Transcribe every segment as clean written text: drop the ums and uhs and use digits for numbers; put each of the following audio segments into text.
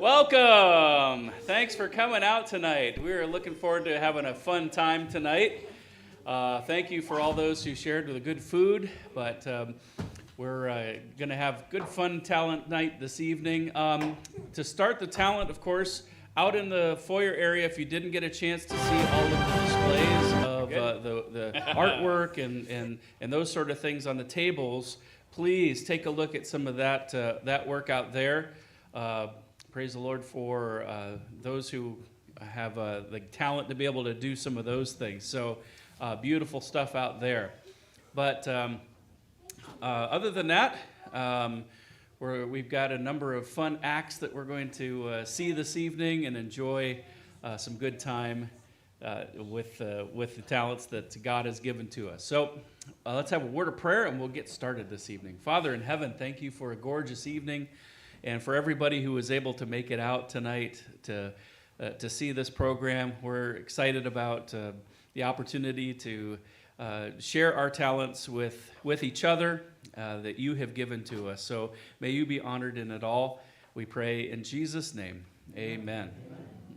Welcome. Thanks for coming out tonight. We are looking forward to having a fun time tonight. Thank you for all those who shared the good food, but we're going to have good fun talent night this evening. To start the talent, of course, out in the foyer area, if you didn't get a chance to see all of the displays of the artwork and those sort of things on the tables, please take a look at some of that work out there. Praise the Lord for those who have the talent to be able to do some of those things. So beautiful stuff out there. But other than that, we've got a number of fun acts that we're going to see this evening and enjoy some good time with the talents that God has given to us. So let's have a word of prayer and we'll get started this evening. Father in heaven, thank you for a gorgeous evening. And for everybody who was able to make it out tonight to see this program, we're excited about the opportunity to share our talents with each other that you have given to us. So may you be honored in it all. We pray in Jesus' name. Amen.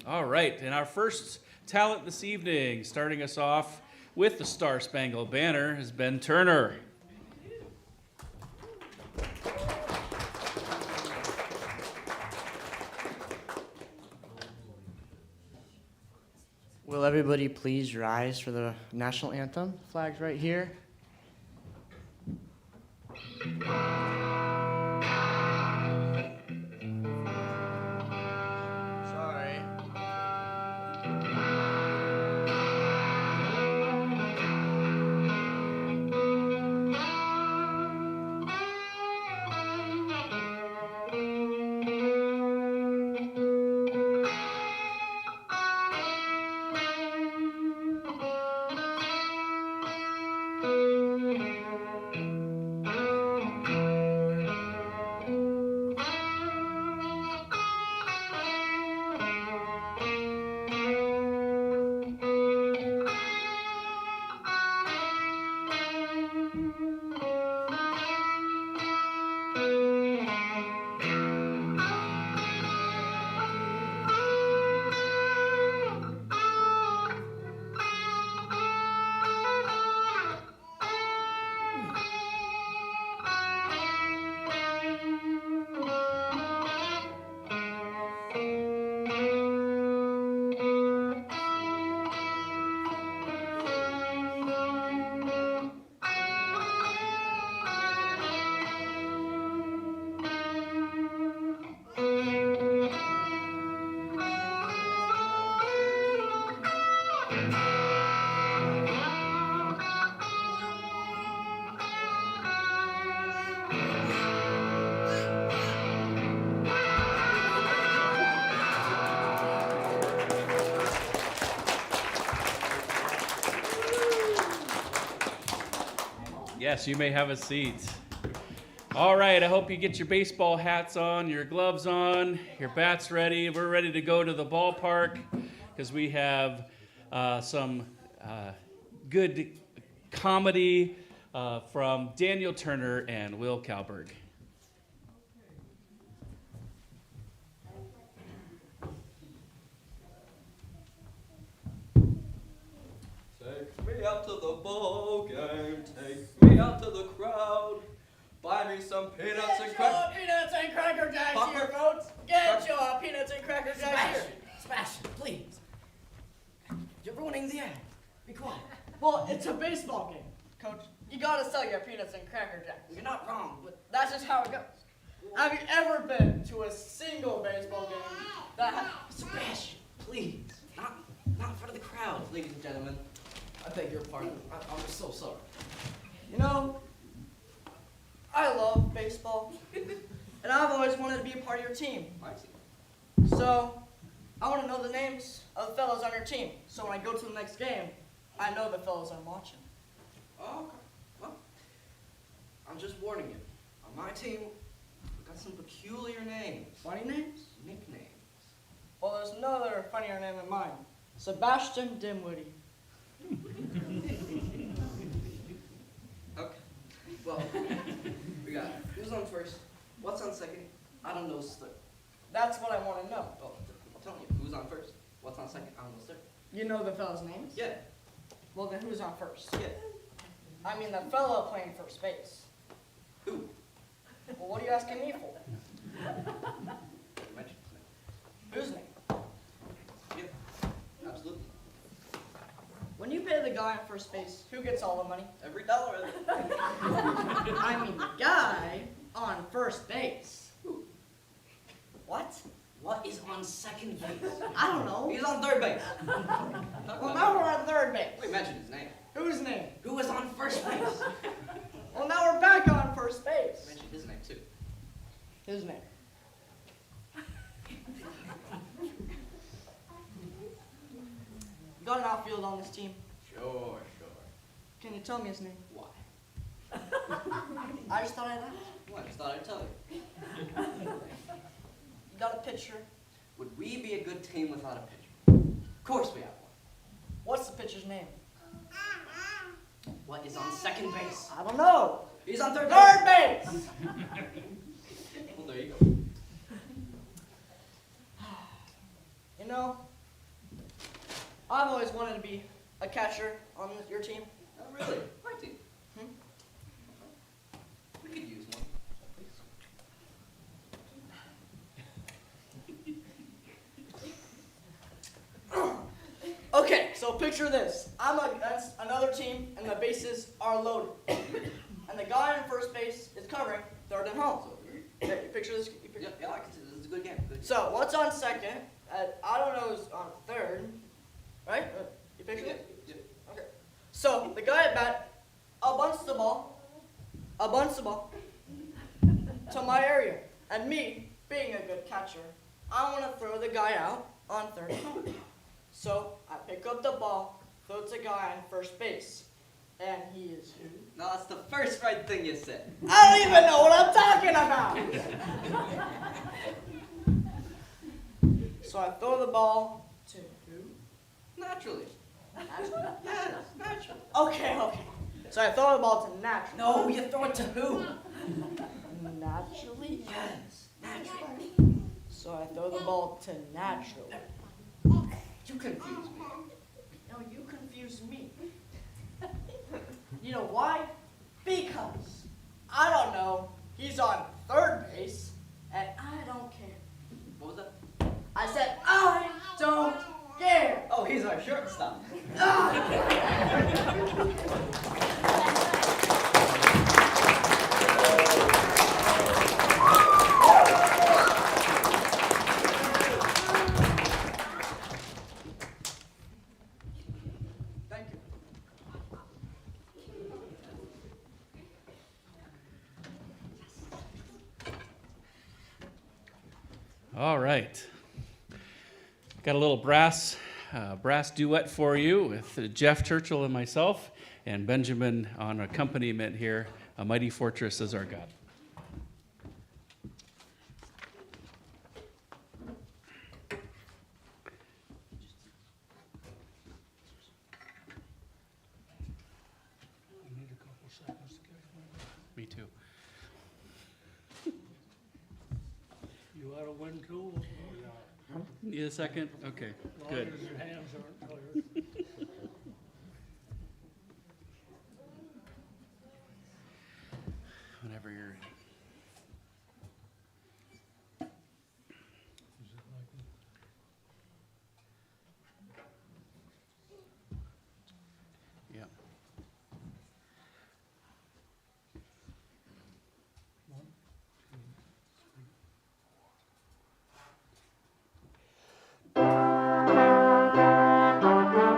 All right, and our first talent this evening, starting us off with the Star Spangled Banner, is Ben Turner. Will everybody please rise for the national anthem? Flag's right here. Sorry. Yes, you may have a seat. All right, I hope you get your baseball hats on, your gloves on, your bats ready. We're ready to go to the ballpark because we have some good comedy from Daniel Turner and Will Kalberg. Take me out to the ball game, take me out to the crowd, buy me some peanuts and crackers. Peanuts and Cracker Jacks here, folks. Get your peanuts and Cracker Jacks here. Sebastian, please. You're ruining the ad. Be quiet. Well, it's a baseball game, Coach. You gotta sell your peanuts and Cracker Jacks. You're not wrong, but That's just how it goes. Have you ever been to a single baseball game that Sebastian, please. Not in front of the crowd, ladies and gentlemen. I beg your pardon. I'm so sorry. You know, I love baseball, and I've always wanted to be a part of your team. I see. So, I want to know the names of the fellows on your team, so when I go to the next game, I know the fellows I'm watching. Oh, okay. Well, I'm just warning you. On my team, we've got some peculiar names. Funny names? Nicknames. Well, there's another funnier name than mine. Sebastian Dimwitty. Okay. Well, we got who's on first, what's on second. I don't know, That's what I want to know. Oh, I'm telling you, who's on first? What's on second? I'm the third. You know the fella's names? Yeah, Well, then who's on first? yeah. I mean, the fella playing first base. Who? Well, what are you asking me for? You mentioned his name. Whose name? Yeah, absolutely. When you pay the guy on first base, who gets all the money? Every dollar of it. I mean, the guy on first base. Who? What? What is on second base? I don't know. He's on third base. Well, now we're on third base. We mentioned his name. Whose name? Who was on first base? Well, now we're back on first We base. mentioned his name too. His name. You got an outfield on this team. Sure. Can you tell me his name? Why? I just thought I'd ask. Well, I just thought I'd tell you. You got a pitcher. Would we be a good team without a pitcher? Of course we have one. What's the pitcher's name? What is on second base? I don't know. He's on third base. Third base! Well, there you go. You know, I've always wanted to be a catcher on your team. Oh, really? My team. Hmm? We could use one. Okay, so picture this. I'm against another team, and the bases are loaded. And the guy on first base is covering third and home. Okay, you picture this? You picture- Yeah, I can see this is a good game. Good. So, what's on second? I don't know who's on third. Right? You picture Yeah, it? yeah. Okay. So, the guy at bat bunts the ball to my area. And me, being a good catcher, I want to throw the guy out on third and home. So, I pick up the ball, throw it to the guy on first base. And he is who? No, that's the first right thing you said. I don't even know what I'm talking about! So I throw the ball to who? Naturally. Naturally? Yes, naturally. Okay. So I throw the ball to Naturally. No, you throw it to who? Naturally? Yes, naturally. So I throw the ball to Naturally. You confuse me. No, you confuse me. You know why? Because I don't know. He's on third base, and I don't care. What was that? I said, I don't care. Oh, he's our shortstop. Thank you. All right. Got a little brass duet for you with Jeff Churchill and myself, and Benjamin on accompaniment here. A mighty fortress is our God. Me too. You ought to win too. Need a second? Okay, good. As long as your hands aren't clear. Whenever you're ready. Is it like Yeah. one, two, three?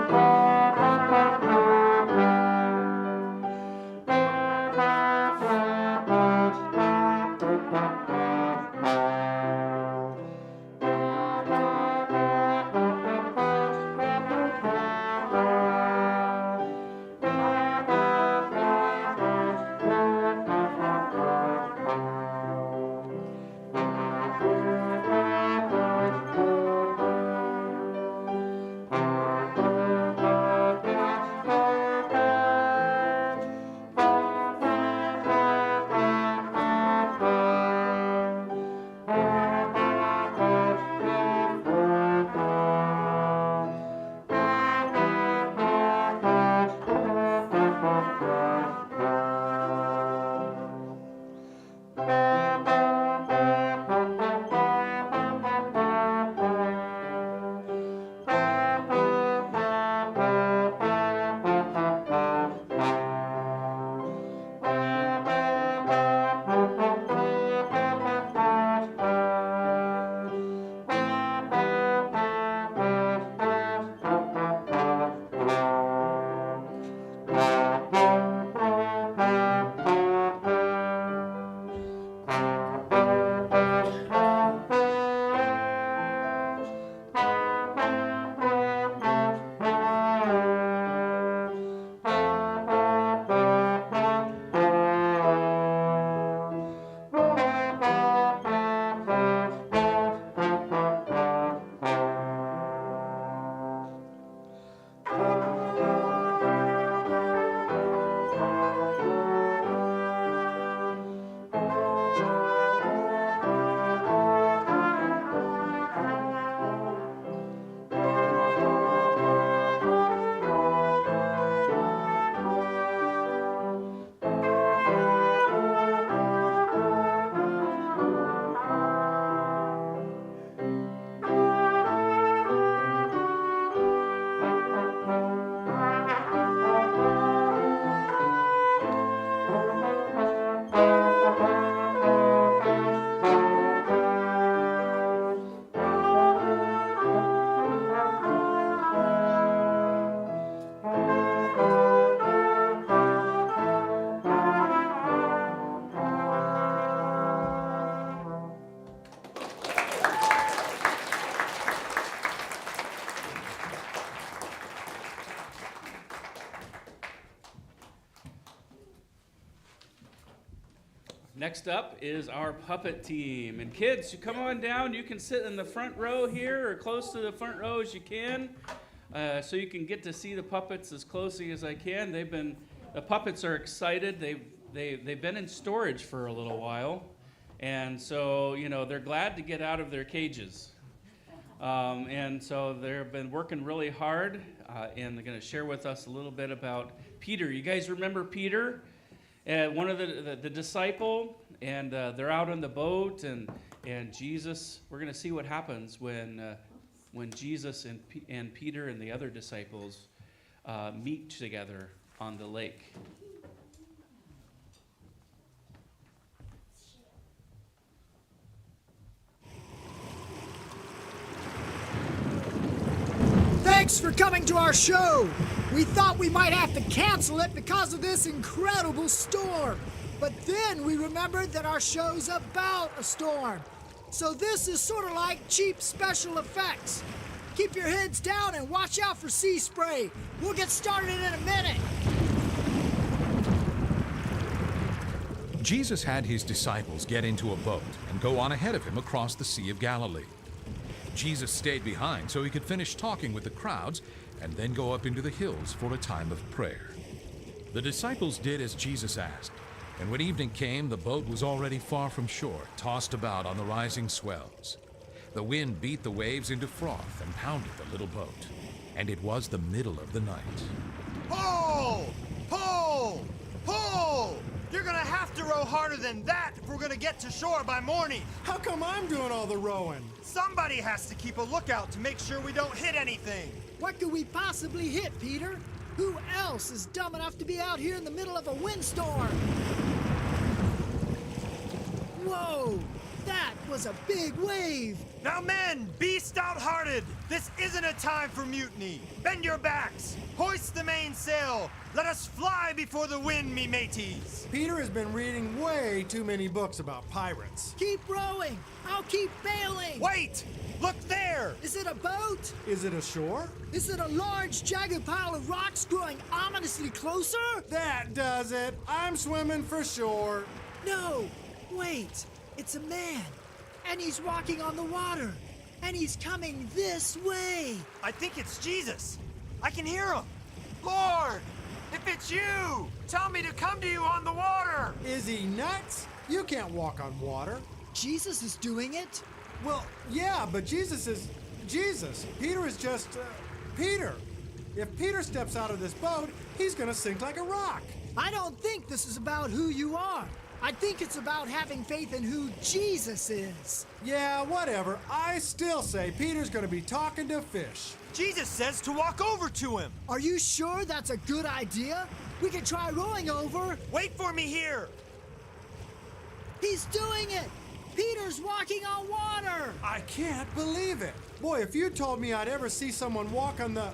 Next up is our puppet team. And kids, you come on down. You can sit in the front row here or close to the front row as you can, so you can get to see the puppets as closely as I can. The puppets are excited. They've been in storage for a little while, and so they're glad to get out of their cages. And so they've been working really hard, and they're going to share with us a little bit about Peter. You guys remember Peter? One of the disciple, and they're out on the boat, and Jesus. We're going to see what happens when Jesus and Peter and the other disciples meet together on the lake. Thanks for coming to our show. We thought we might have to cancel it because of this incredible storm. But then we remembered that our show's about a storm. So this is sort of like cheap special effects. Keep your heads down and watch out for sea spray. We'll get started in a minute. Jesus had his disciples get into a boat and go on ahead of him across the Sea of Galilee. Jesus stayed behind so he could finish talking with the crowds and then go up into the hills for a time of prayer. The disciples did as Jesus asked, and when evening came, the boat was already far from shore, tossed about on the rising swells. The wind beat the waves into froth and pounded the little boat, and it was the middle of the night. Pull! Pull! Pull! You're gonna have to row harder than that if we're gonna get to shore by morning. How come I'm doing all the rowing? Somebody has to keep a lookout to make sure we don't hit anything. What could we possibly hit, Peter? Who else is dumb enough to be out here in the middle of a windstorm? Whoa! That was a big wave! Now men, be stout-hearted. This isn't a time for mutiny. Bend your backs. Hoist the mainsail. Let us fly before the wind, me mateys. Peter has been reading way too many books about pirates. Keep rowing! I'll keep bailing! Wait! Look there! Is it a boat? Is it ashore? Is it a large, jagged pile of rocks growing ominously closer? That does it. I'm swimming for shore. No! Wait! It's a man! And he's walking on the water! And he's coming this way! I think it's Jesus. I can hear him. Lord, if it's you, tell me to come to you on the water. Is he nuts? You can't walk on water. Jesus is doing it? Well, yeah, but Jesus is Jesus. Peter is just Peter. If Peter steps out of this boat, he's gonna sink like a rock. I don't think this is about who you are. I think it's about having faith in who Jesus is. Yeah, whatever. I still say Peter's gonna be talking to fish. Jesus says to walk over to him. Are you sure that's a good idea? We could try rowing over. Wait for me here. He's doing it! Peter's walking on water! I can't believe it. Boy, if you told me I'd ever see someone walk on the...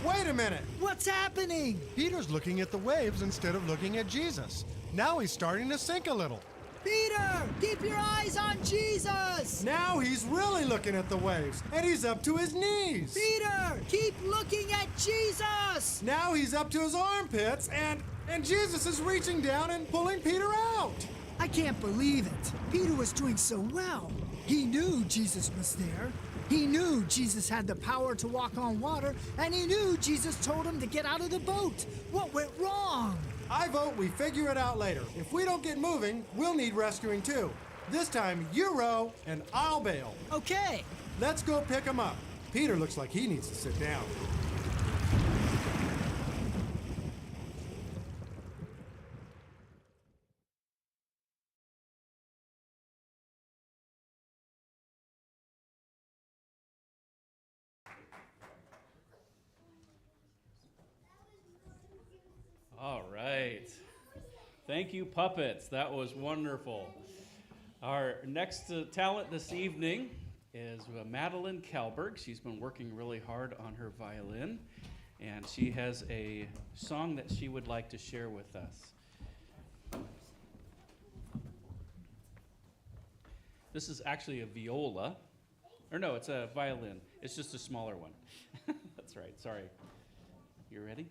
Wait a minute. What's happening? Peter's looking at the waves instead of looking at Jesus. Now he's starting to sink a little. Peter, keep your eyes on Jesus! Now he's really looking at the waves, and he's up to his knees. Peter, keep looking at Jesus! Now he's up to his armpits, and Jesus is reaching down and pulling Peter out. I can't believe it. Peter was doing so well. He knew Jesus was there. He knew Jesus had the power to walk on water, and he knew Jesus told him to get out of the boat. What went wrong? I vote we figure it out later. If we don't get moving, we'll need rescuing too. This time you row and I'll bail. Okay. Let's go pick him up. Peter looks like he needs to sit down. All right. Thank you, puppets. That was wonderful. Our next talent this evening is Madeline Kalberg. She's been working really hard on her violin, and she has a song that she would like to share with us. This is actually a viola. Or no, it's a violin. It's just a smaller one. That's right. Sorry. You ready?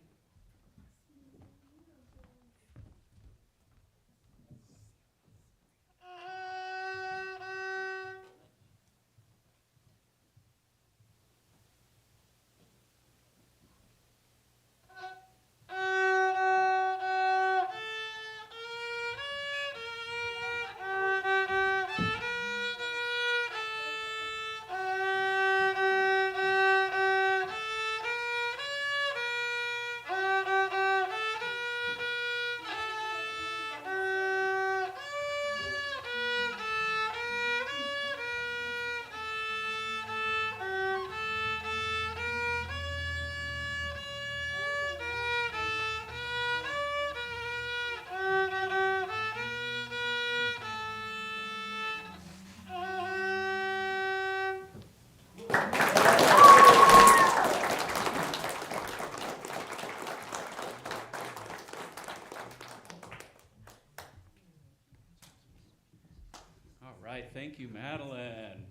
Thank you, Madeline.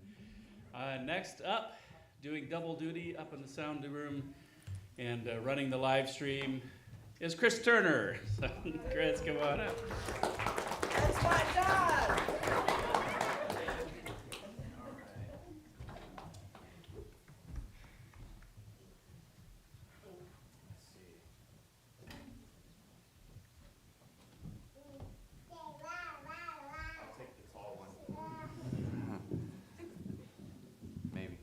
Next up, doing double duty up in the sound room and running the live stream is Chris Turner. So, Chris, come on up. That's my dad! Maybe.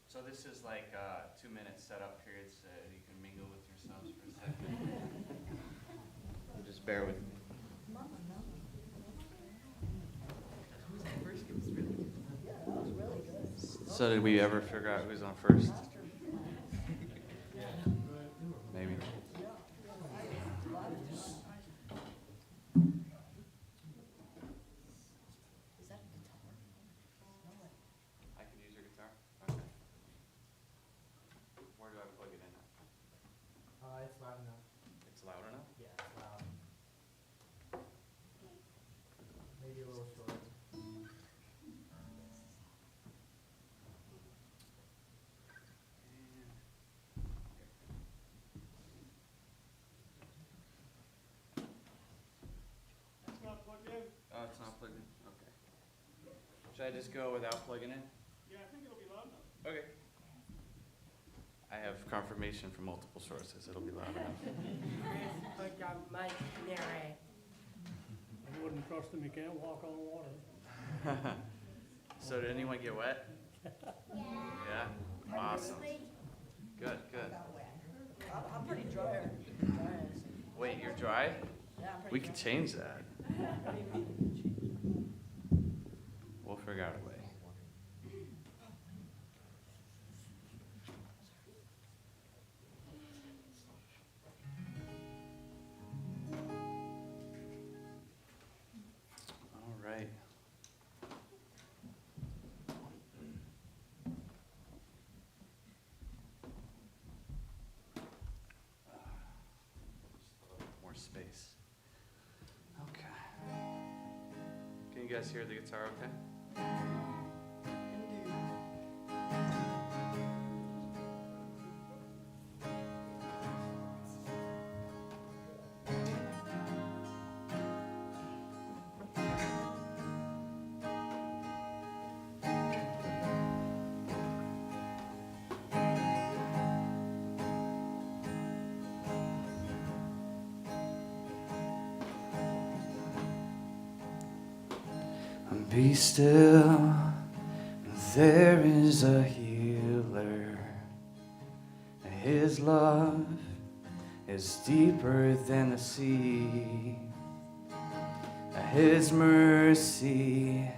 So this is like 2-minute setup period so you can mingle with yourselves for a second. Just bear with me. So did we ever figure out who's on first? Maybe. I can use your guitar? Okay. Where do I plug it in at? It's loud enough. It's loud enough? Yeah, it's loud. Maybe a little short. Oh, it's not plugged in? Okay. Should I just go without plugging in? Yeah, I think it'll be loud enough. Okay. I have confirmation from multiple sources. It'll be loud enough. I wouldn't trust him, he can't walk on water. So did anyone get wet? Yeah? Awesome. Good, good. I'm pretty dry. Wait, you're dry? Yeah, I'm pretty We can change that. We'll figure out a way. All right. Just a little more space. Okay. Can you guys hear the guitar okay? Be still, there is a healer. His love is deeper than the sea. His mercy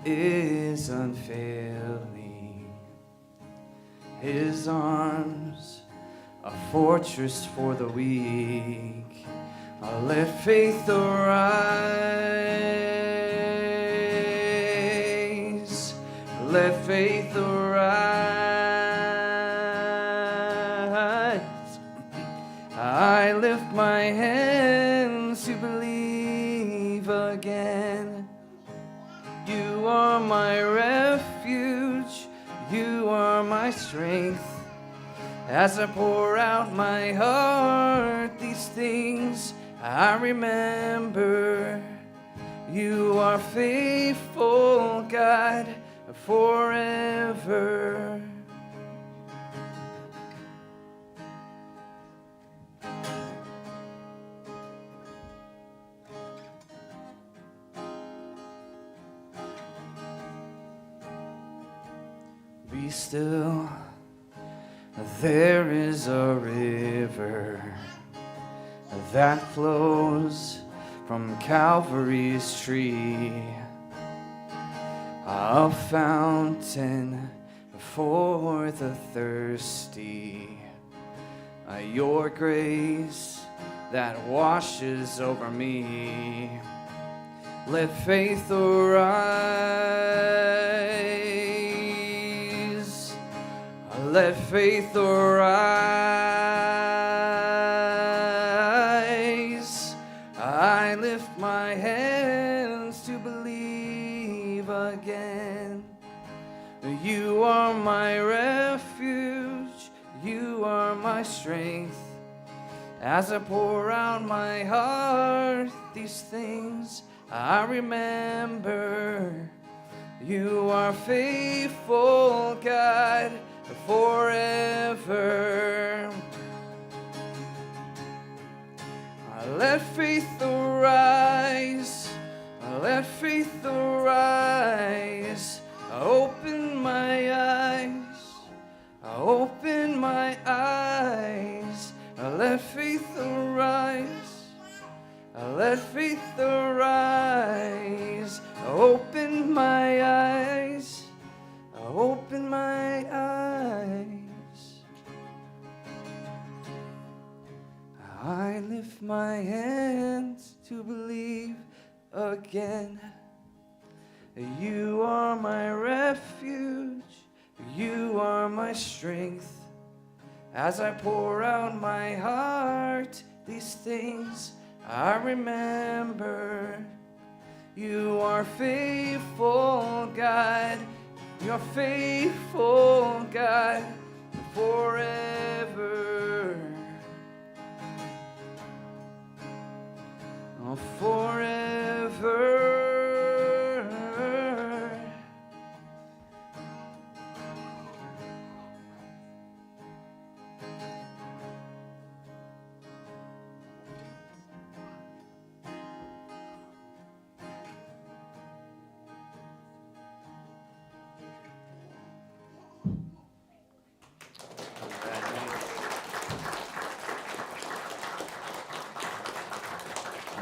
is unfailing. His arms a fortress for the weak. Let faith arise. Let faith arise. I lift my hands to believe again. You are my refuge. You are my strength. As I pour out my heart, these things I remember. You are faithful, God, forever. Be still. There is a river that flows from Calvary's tree, a fountain for the thirsty, your grace that washes over me. Let faith arise. Let faith arise. You are my refuge, you are my strength. As I pour out my heart, these things I remember. You are faithful, God, forever. I let faith arise, I let faith arise. I open my eyes, I open my eyes. I let faith arise, I let faith arise. I open my eyes, I open my eyes. I lift my hands to believe again. You are my refuge, you are my strength. As I pour out my heart, these things I remember. You are faithful, God, you're faithful, God, forever. Oh, forever.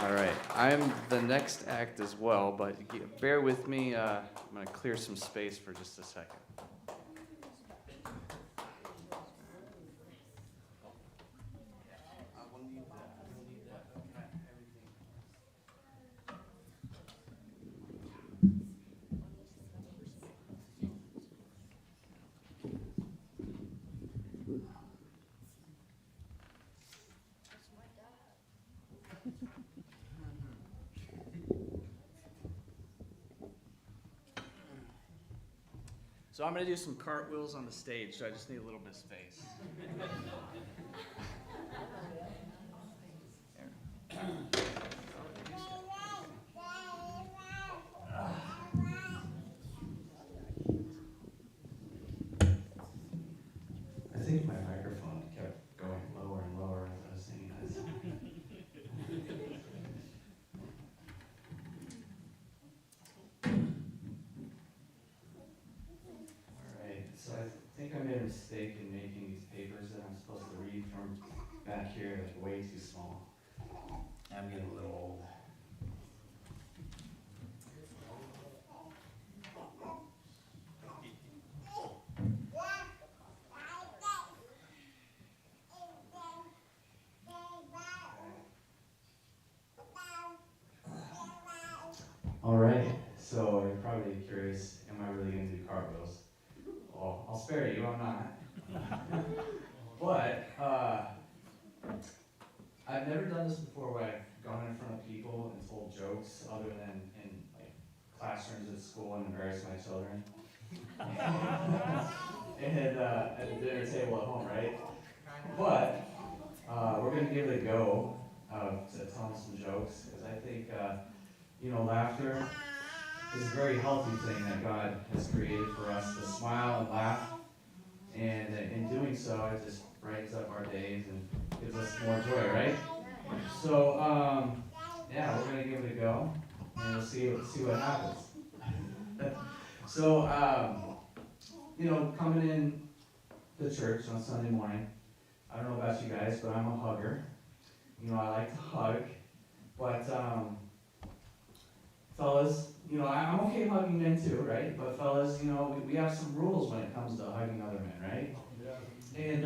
All right, I'm the next act as well, but bear with me. I'm going to clear some space for just a second. So I'm going to do some cartwheels on the stage, so I just need a little bit of space. I think my microphone kept going lower and lower as I was singing this. So I think I made a mistake in making these papers that I'm supposed to read from back here like way too small. I'm getting a little old. All right, so you're probably curious, am I really going to do cartwheels? Well, I'll spare you, I'm not. But I've never done this before where I've gone in front of people and told jokes other than in like classrooms at school and embarrassed my children. And at the dinner table at home, right? But we're going to give it a go to tell some jokes, because I think, laughter is a very healthy thing that God has created for us to smile and laugh. And in doing so, it just brightens up our days and gives us more joy, right? So, yeah, we're going to give it a go, and we'll see what happens. So, coming in to church on Sunday morning, I don't know about you guys, but I'm a hugger. I like to hug. But, fellas, I'm okay hugging men too, right? But fellas, we have some rules when it comes to hugging other men, right? Yeah. And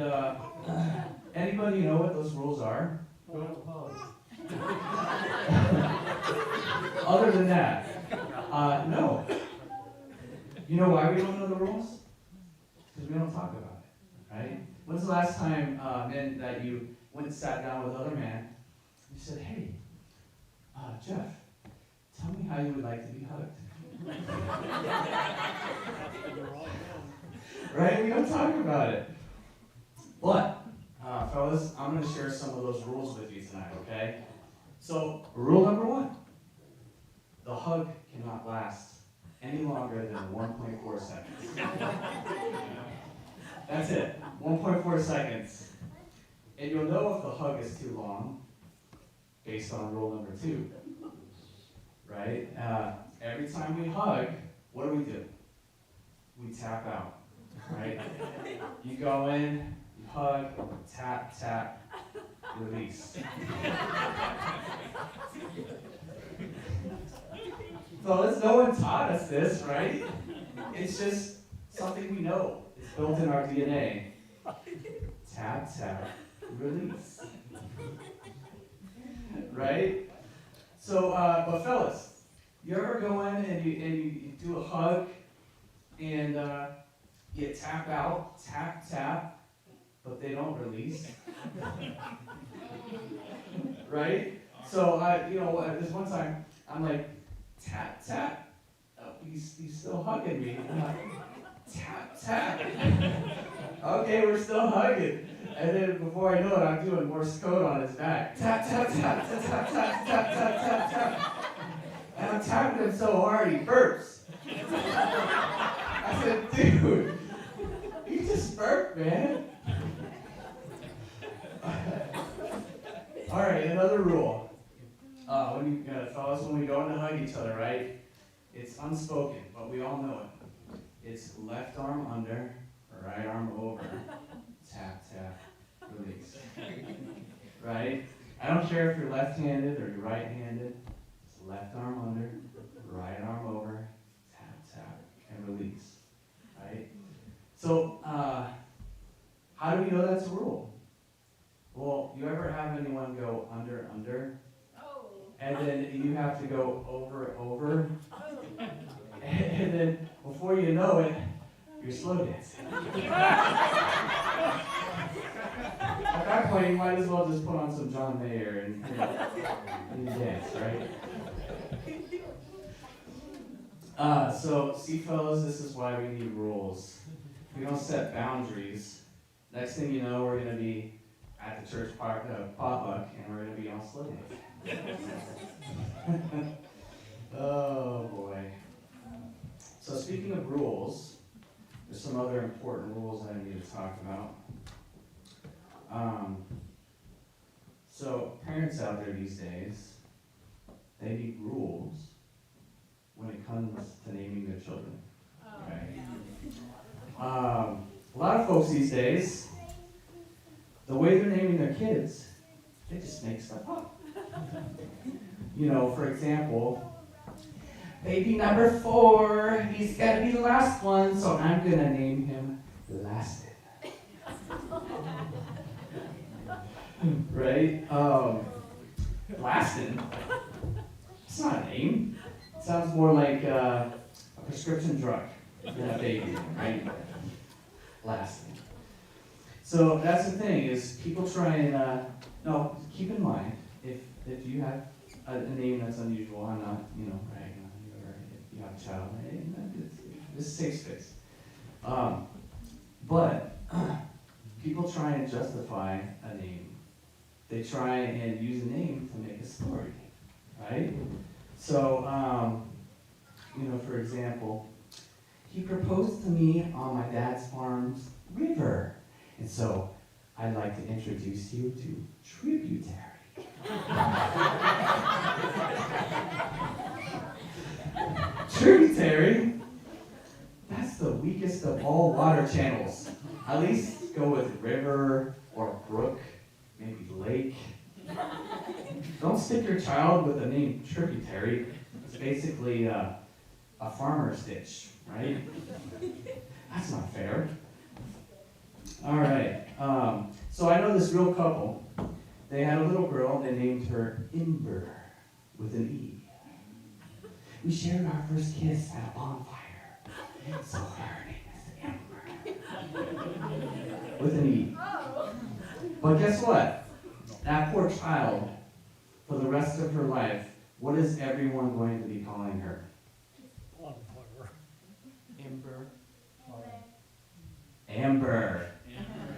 anybody know what those rules are? Other than that, no. You know why we don't know the rules? Because we don't talk about it, right? When's the last time, men, that you went and sat down with other men, you said, hey, Jeff, tell me how you would like to be hugged. Right? We don't talk about it. But, fellas, I'm going to share some of those rules with you tonight, okay? So, rule number 1. The hug cannot last any longer than 1.4 seconds. That's it. 1.4 seconds. And you'll know if the hug is too long based on rule number 2. Right? Every time we hug, what do? We tap out. Right? You go in, you hug, tap, tap, release. Fellas, no one taught us this, right? It's just something we know. It's built in our DNA. Tap, tap, release. Right? So, but fellas, you ever go in and you do a hug and you tap out, tap, tap, but they don't release? Right? So, this one time, I'm like, tap, tap. Oh, he's still hugging me. I'm like, tap, tap. Okay, we're still hugging. And then before I know it, I'm doing Morse code on his back. Tap, tap, tap, tap, tap, tap, tap, tap, tap, tap. And I'm tapping him so hard he burps. I said, dude, you just burped, man. All right, another rule. Fellas, when we go in to hug each other, right? It's unspoken, but we all know it. It's left arm under, right arm over, tap, tap, release. Right? I don't care if you're left-handed or you're right-handed. It's left arm under, right arm over, tap, tap, and release. Right? So, how do we know that's a rule? Well, you ever have anyone go under, under? And then you have to go over, over. And then before you know it, you're slow dancing. At that point, you might as well just put on some John Mayer and dance, right? So, see, fellas, this is why we need rules. If we don't set boundaries, next thing you know, we're going to be at the church potluck, and we're going to be on slow dancing. Oh boy. So speaking of rules, there's some other important rules I need to talk about. So parents out there these days, they need rules when it comes to naming their children. Okay? A lot of folks these days, the way they're naming their kids, they just make stuff up. For example, baby number 4, he's got to be the last one, so I'm going to name him Lastin. Right? Lastin? It's not a name. It sounds more like a prescription drug than a baby, right? Lastin. So that's the thing, is people try and, no, keep in mind, if you have a name that's unusual, I'm not, right, if you have a child, this is safe space. But people try and justify a name. They try and use a name to make a story, right? So, for example, he proposed to me on my dad's farm's river. And so I'd like to introduce you to Tributary. Tributary? That's the weakest of all water channels. At least go with river or brook, maybe lake. Don't stick your child with the name Tributary. It's basically a farmer's ditch, right? That's not fair. All right. So I know this real couple. They had a little girl. They named her Ember with an E. We shared our first kiss at a bonfire. So her name is Ember with an E. But guess what? That poor child, for the rest of her life, what is everyone going to be calling her? Bonfire. Ember. Amber.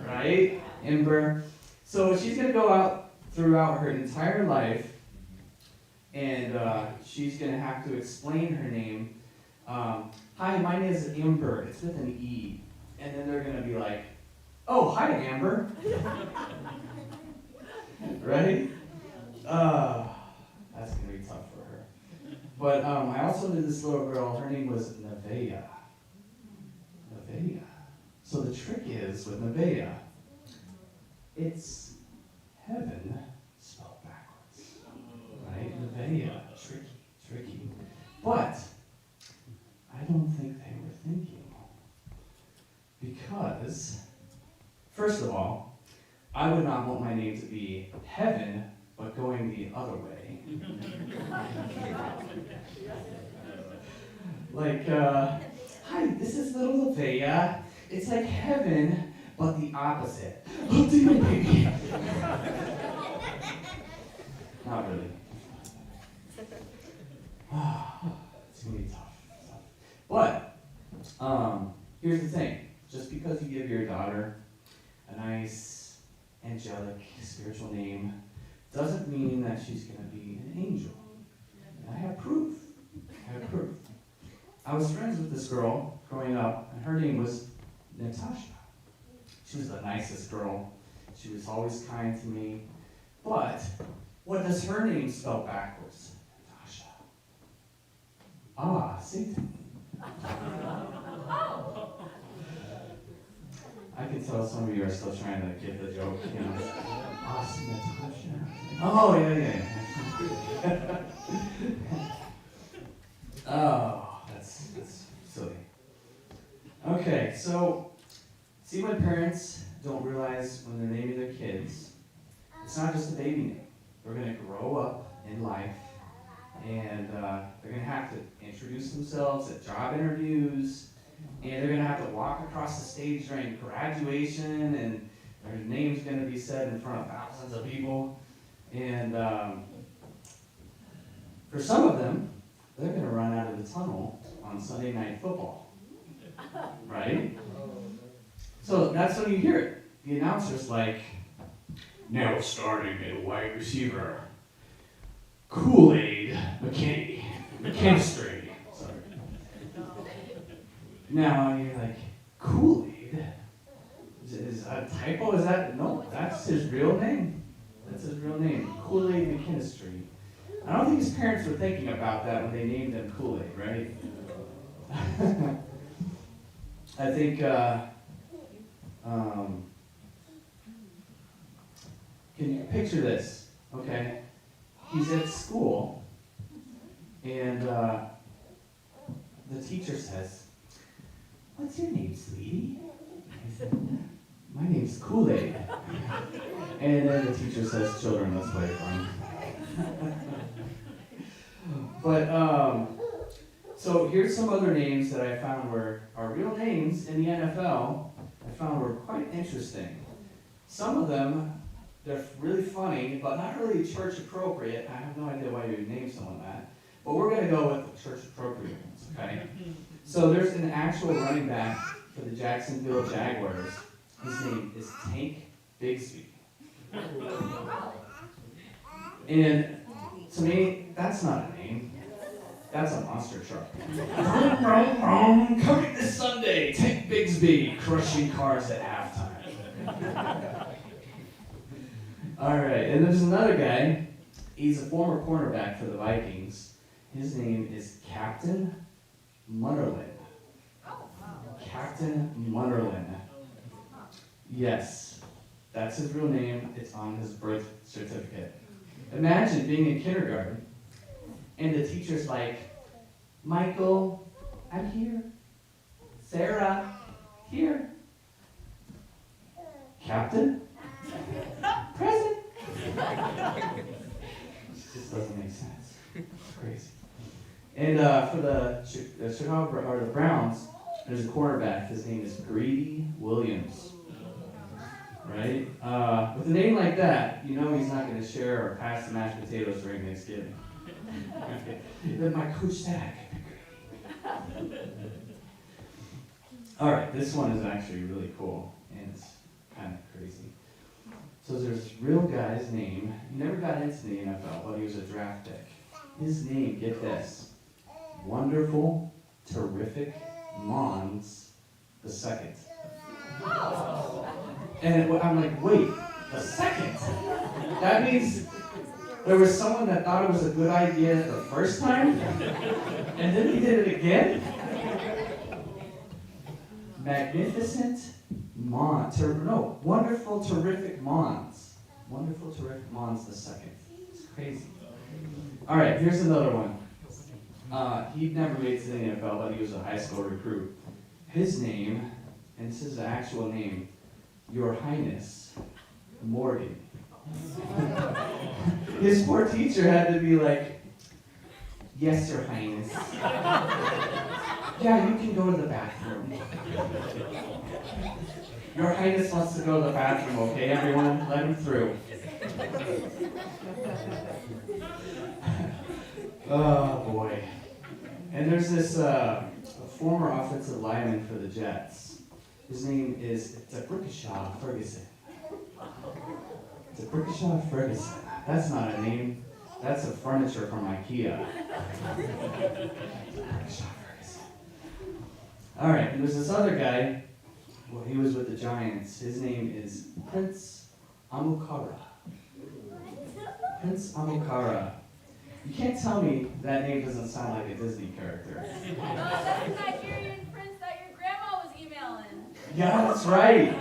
Right? Amber. So she's going to go out throughout her entire life, and she's going to have to explain her name. Hi, my name is Amber. It's with an E. And then they're going to be like, oh, hi, Amber. Right? That's going to be tough for her. But I also knew this little girl. Her name was Nevaeh. Nevaeh. So the trick is with Nevaeh, it's heaven spelled backwards. Right? Nevaeh. Tricky. But I don't think they were thinking. Because, first of all, I would not want my name to be heaven, but going the other way. Like, hi, this is little Nevaeh. It's like heaven, but the opposite. Oh, dear baby. Not really. It's gonna be tough. But, here's the thing. Just because you give your daughter a nice, angelic, spiritual name doesn't mean that she's going to be an angel. And I have proof. I was friends with this girl growing up, and her name was Natasha. She was the nicest girl. She was always kind to me. But what does her name spell backwards? Natasha. Ah, Satan. I can tell some of you are still trying to get the joke, you know. Awesome, Natasha. Oh, yeah. Oh, that's silly. Okay, so, see, my parents don't realize when they're naming their kids, it's not just a baby name. They're going to grow up in life, and they're going to have to introduce themselves at job interviews, and they're going to have to walk across the stage during graduation, and their name's going to be said in front of thousands of people. And for some of them, they're going to run out of the tunnel on Sunday Night Football. Right? So that's when you hear it. The announcer's like, now starting at wide receiver, Kool-Aid McKinstry. Sorry. Now you're like, Kool-Aid? Is that a typo? Is that? No, that's his real name. That's his real name, Kool-Aid McKinstry. I don't think his parents were thinking about that when they named him Kool-Aid, right? I think, can you picture this? Okay, he's at school, and the teacher says, "What's your name, sweetie?" He said, "My name's Kool-Aid." And then the teacher says, "Children, let's play fun." But, so here's some other names that I found are real names in the NFL. I found were quite interesting. Some of them, they're really funny, but not really church appropriate. I have no idea why you would name someone that. But we're going to go with the church appropriate ones, okay? So there's an actual running back for the Jacksonville Jaguars. His name is Tank Bigsby. And to me, that's not a name. That's a monster truck. Coming this Sunday, Tank Bigsby crushing cars at halftime. All right, and there's another guy. He's a former cornerback for the Vikings. His name is Captain Munnerlyn. Captain Munnerlyn. Yes, that's his real name. It's on his birth certificate. Imagine being in kindergarten, and the teacher's like, "Michael, I'm here. Sarah, here. Captain? Present." It just doesn't make sense. It's crazy. And for the Chicago or the Browns, there's a quarterback. His name is Greedy Williams. Right? With a name like that, you know he's not going to share or pass the mashed potatoes during Thanksgiving. Then my coach said I could be greedy. All right, this one is actually really cool, and it's kind of crazy. So there's this real guy's name. He never got into the NFL, but he was a draft pick. His name, get this, Wonderful, Terrific Mons the Second. And I'm like, wait, the second? That means there was someone that thought it was a good idea the first time, and then he did it again? Magnificent Wonderful, Terrific Mons. Wonderful, Terrific Mons the Second. It's crazy. All right, here's another one. He never made it to the NFL, but he was a high school recruit. His name, and this is the actual name, Your Highness Morgan. His poor teacher had to be like, yes, Your Highness. Yeah, you can go to the bathroom. Your Highness wants to go to the bathroom, okay, everyone? Let him through. Oh, boy. And there's this former offensive lineman for the Jets. His name is T'Brickashaw Ferguson. T'Brickashaw Ferguson. That's not a name. That's a furniture from IKEA. All right, and there's this other guy. Well, he was with the Giants. His name is Prince Amukara. Prince Amukara. You can't tell me that name doesn't sound like a Disney character. Oh, that's the Nigerian prince that your grandma was emailing. Yeah, that's right.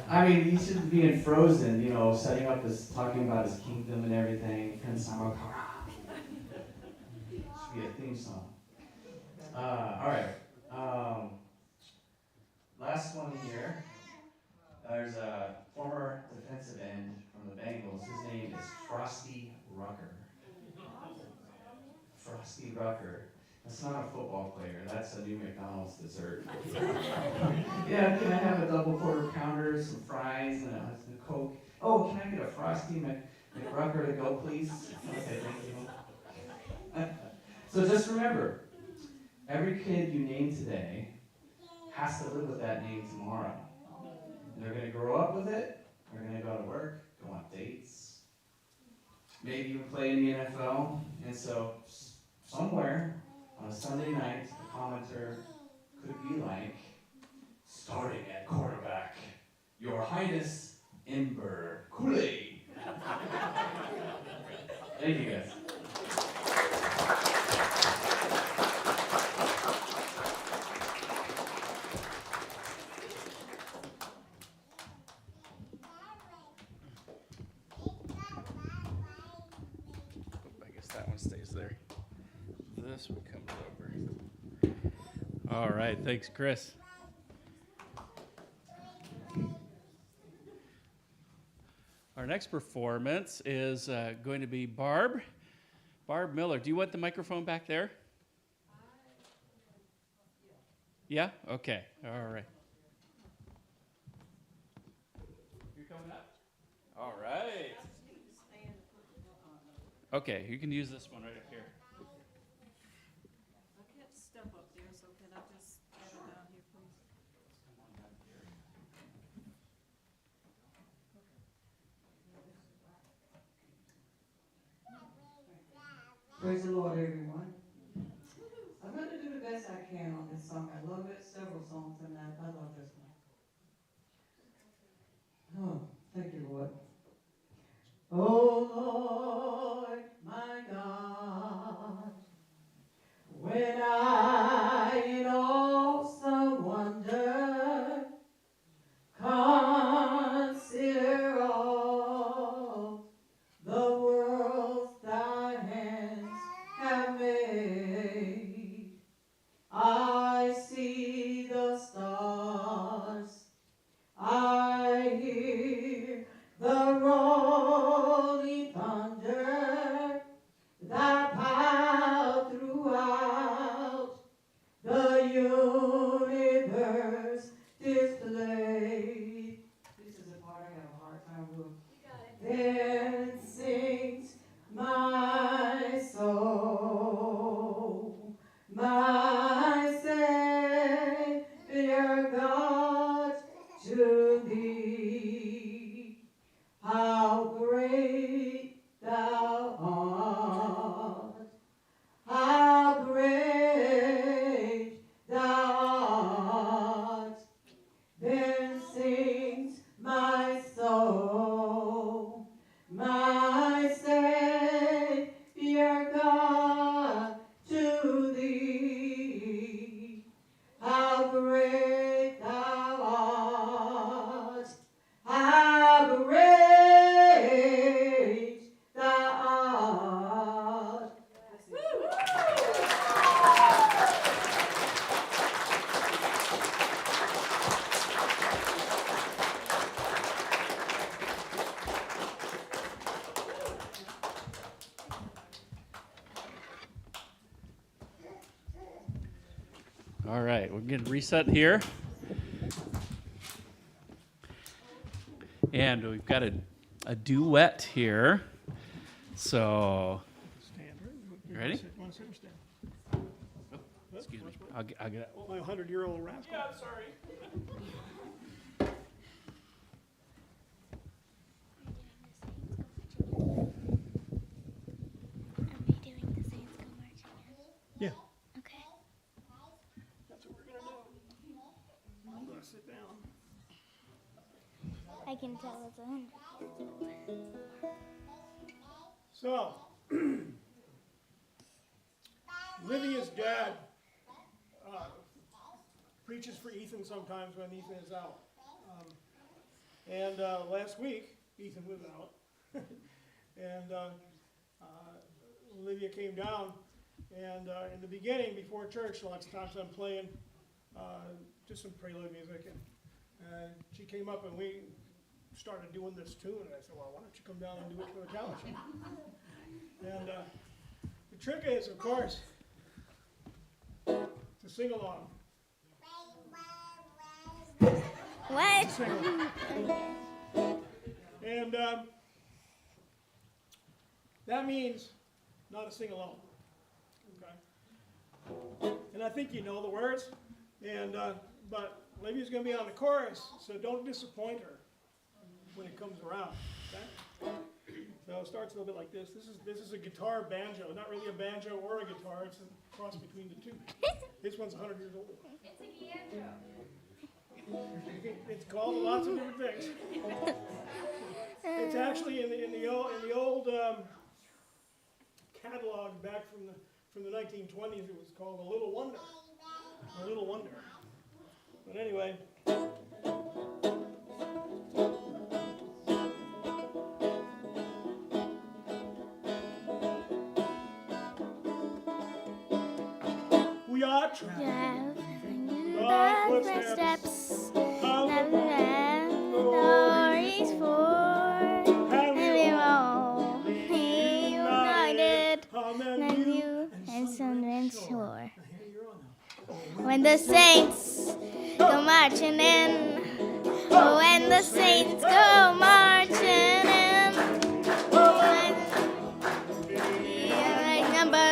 I mean, he should be in Frozen, you know, setting up his, talking about his kingdom and everything. Prince Amukara. Should be a theme song. All right. Last one here. There's a former defensive end from the Bengals. His name is Frosty Rucker. Frosty Rucker. That's not a football player. That's a new McDonald's dessert. Yeah, can I have a double quarter pounder, some fries, and a Coke? Oh, can I get a Frosty McRucker to go, please? Okay, thank you. So just remember, every kid you name today has to live with that name tomorrow. And they're going to grow up with it. They're going to go to work, go on dates, maybe even play in the NFL. And so somewhere on a Sunday night, the commenter could be like, starting at quarterback, Your Highness Ember Kool-Aid. Thank you, guys. I guess that one stays there. This one comes over. All right, thanks, Chris. Our next performance is going to be Barb Miller. Do you want the microphone back there? Yeah? Okay. All right. You're coming up? All right. Okay, you can use this one right up here. I can't step up there, so can I just get it down here, please? Praise the Lord, everyone. I'm going to do the best I can on this song. I love it. Several songs tonight. I love this one. Oh, thank you, Lord. Oh, Lord, my God, when I in awesome wonder consider all the worlds thy hands have made, to thee. How great thou art, how great thou art. Then sings my soul, my Savior God, to thee. How great thou art, how great thou art. All right, we're going to reset here. And we've got a duet here. So, you ready? Want to sit or stand? Excuse me. I'll get it. My 100-year-old rascal. Yeah, sorry. Yeah. Okay. That's what we're going to do. I'm going to sit down. I can tell it's 100. So, Livia's dad preaches for Ethan sometimes when Ethan is out. And last week, Ethan was out. And Olivia came down. And in the beginning, before church, lots of times I'm playing just some prelude music. And she came up and we started doing this tune. And I said, well, why don't you come down and do it for the talent show? And the trick is, of course, to sing along. What? Sing along. And that means not to sing alone. Okay? And I think you know the words. And but Olivia's going to be on the chorus, so don't disappoint her when it comes around. Okay? So it starts a little bit like this. This is a guitar banjo, not really a banjo or a guitar. It's a cross between the two. This one's 100 years old. It's a banjo. It's called lots of different things. It's actually in the old catalog back from the 1920s. It was called A Little Wonder. A Little Wonder. But anyway. We are traveling the footsteps of the stories for and we all united and you and Sunderland Shore. When the saints go marching in, oh, when the saints go marching in, right number.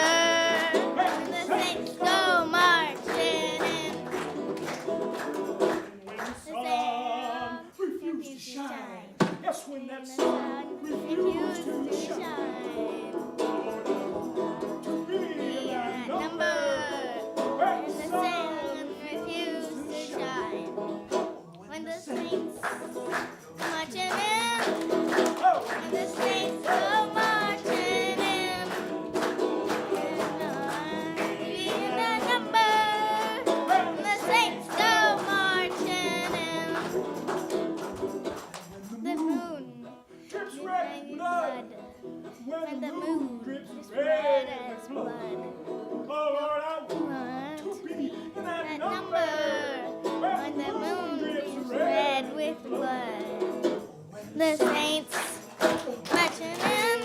When the saints go marching in, the sun refused to shine. Yes, when that The sun sun refused refused to to shine. shine. Be that number. When the sun refused to shine. When the saints marching in. When the saints go marching in. Be that number. When the saints go marching in. The moon Drips is red red blood. blood. When the moon drips is red red as as blood. blood. Oh, Lord, I want Want to be in that that number. When the moon is red with blood. The saints marching in.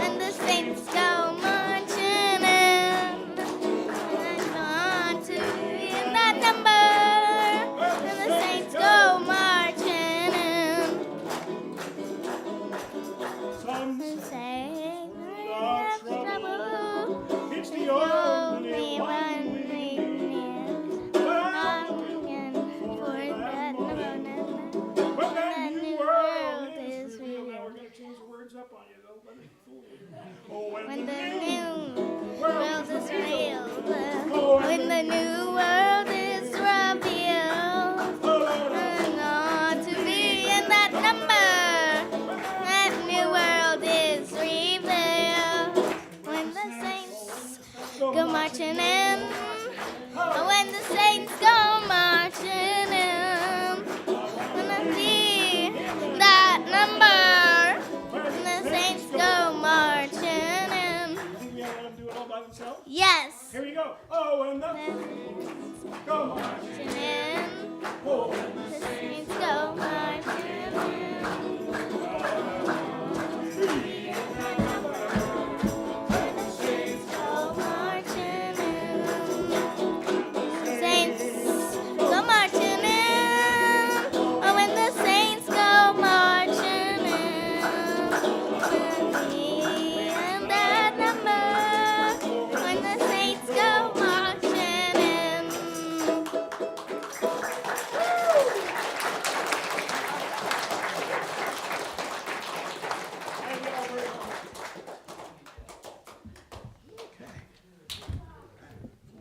And the saints go marching in. And I want to be in that number. And the saints go marching in. Some And say say, our "That's trouble. it's the The only only one one we we need. need. Well, Longing for that number. go. Oh, and the go marching in. Oh, and the saints go marching in.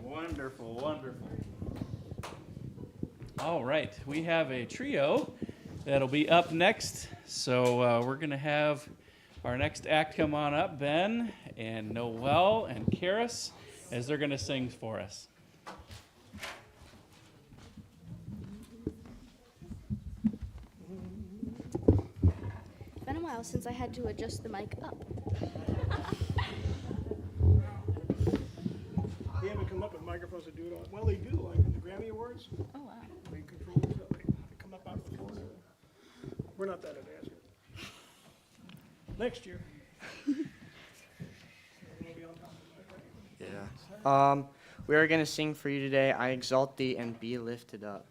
Wonderful, wonderful. All right, we have a trio that'll be up next. So we're going to have our next act come on up, Ben and Noel and Karis, as they're going to sing for us. It's been a while since I had to adjust the mic up. They haven't come up with microphones to do it on. Well, they do, like in the Grammy Awards. Oh, wow. They control it. They come up out of the floor. We're not that advanced yet. Next year. We'll be on top of it. Yeah. We are going to sing for you today, I Exalt Thee and Be Lifted Up.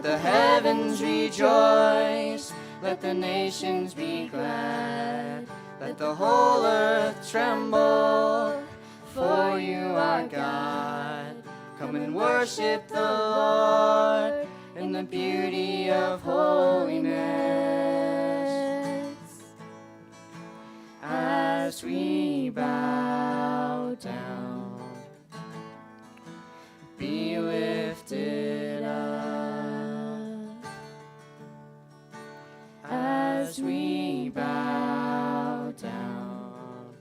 the heavens rejoice, let the nations be glad, let the whole earth tremble, for you are God. Come and worship the Lord in the beauty of holiness, as we bow down. as we bow down.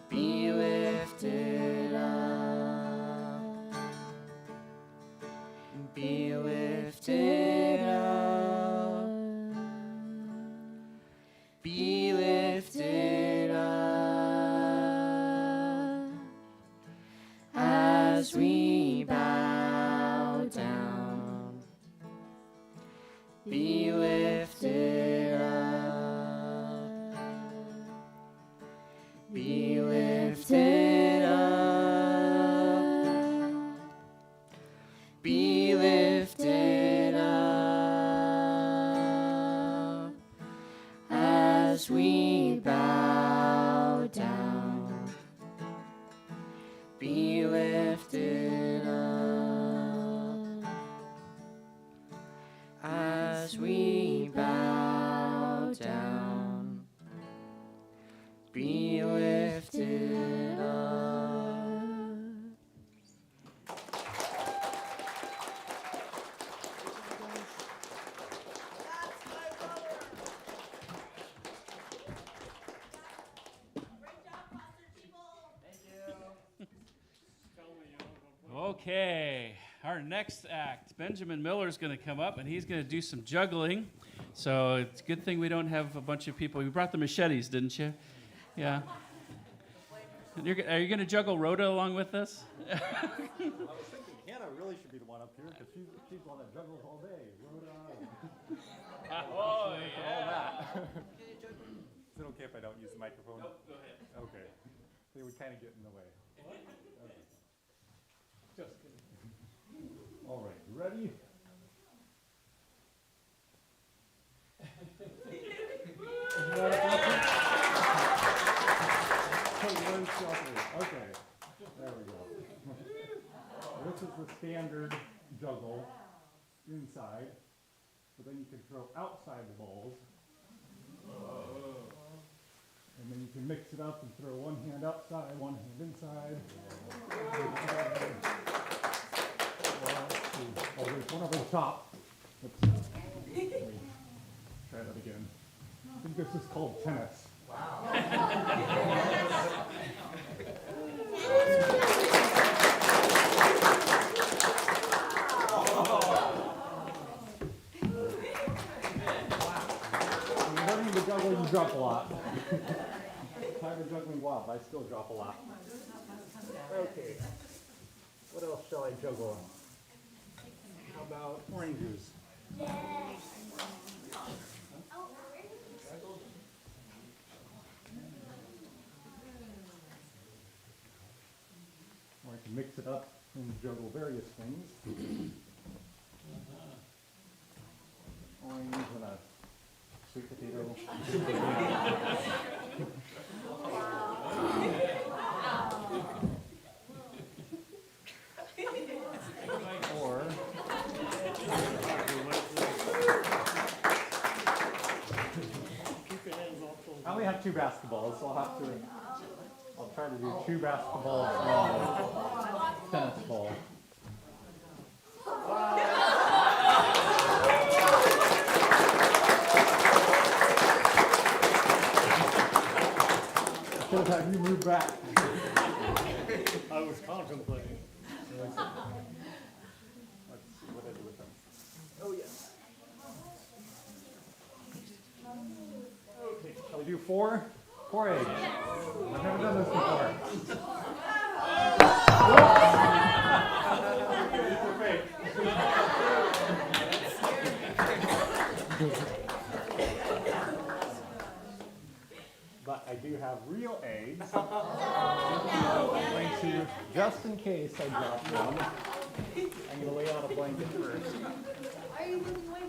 Be lifted up. Be lifted up. Be lifted up as we bow down. Be lifted up. Be lifted up. Be lifted up as we bow down. Be lifted up as we bow down. Be lifted up. Okay, our next act, Benjamin Miller's going to come up and he's going to do some juggling. So it's a good thing we don't have a bunch of people. You brought the machetes, didn't you? Yeah. Are you going to juggle Rhoda along with us? I was thinking Hannah really should be the one up here because she's the one that juggles all day. Rhoda. Oh, and yeah. all that. Is it okay if I don't use the microphone? Nope, go ahead. Okay. They would kind of get in the way. Okay. Just kidding. All right, you ready? Okay, there we go. This is the standard juggle inside, but then you can throw outside the balls. And then you can mix it up and throw one hand outside, one hand inside. Oh, there's one over the top. Oops. Let me try that again. I think this is called tennis. When you're learning to juggle, you drop a lot. Tired of juggling wild, I still drop a lot. Okay. What else shall I juggle? How about orange juice? Or I can mix it up and juggle various things. Orange and a sweet potato. Or I only have 2 basketballs, so I'll try to do 2 basketballs and a tennis ball. I should have had you move back. I was contemplating. Let's see what I do with them. Oh, yes. Okay, shall we do 4? 4 eggs. I've never done this before. But I do have real eggs. I'm going to, just in case I drop them, I'm going to lay out a blanket first. Are you moving away?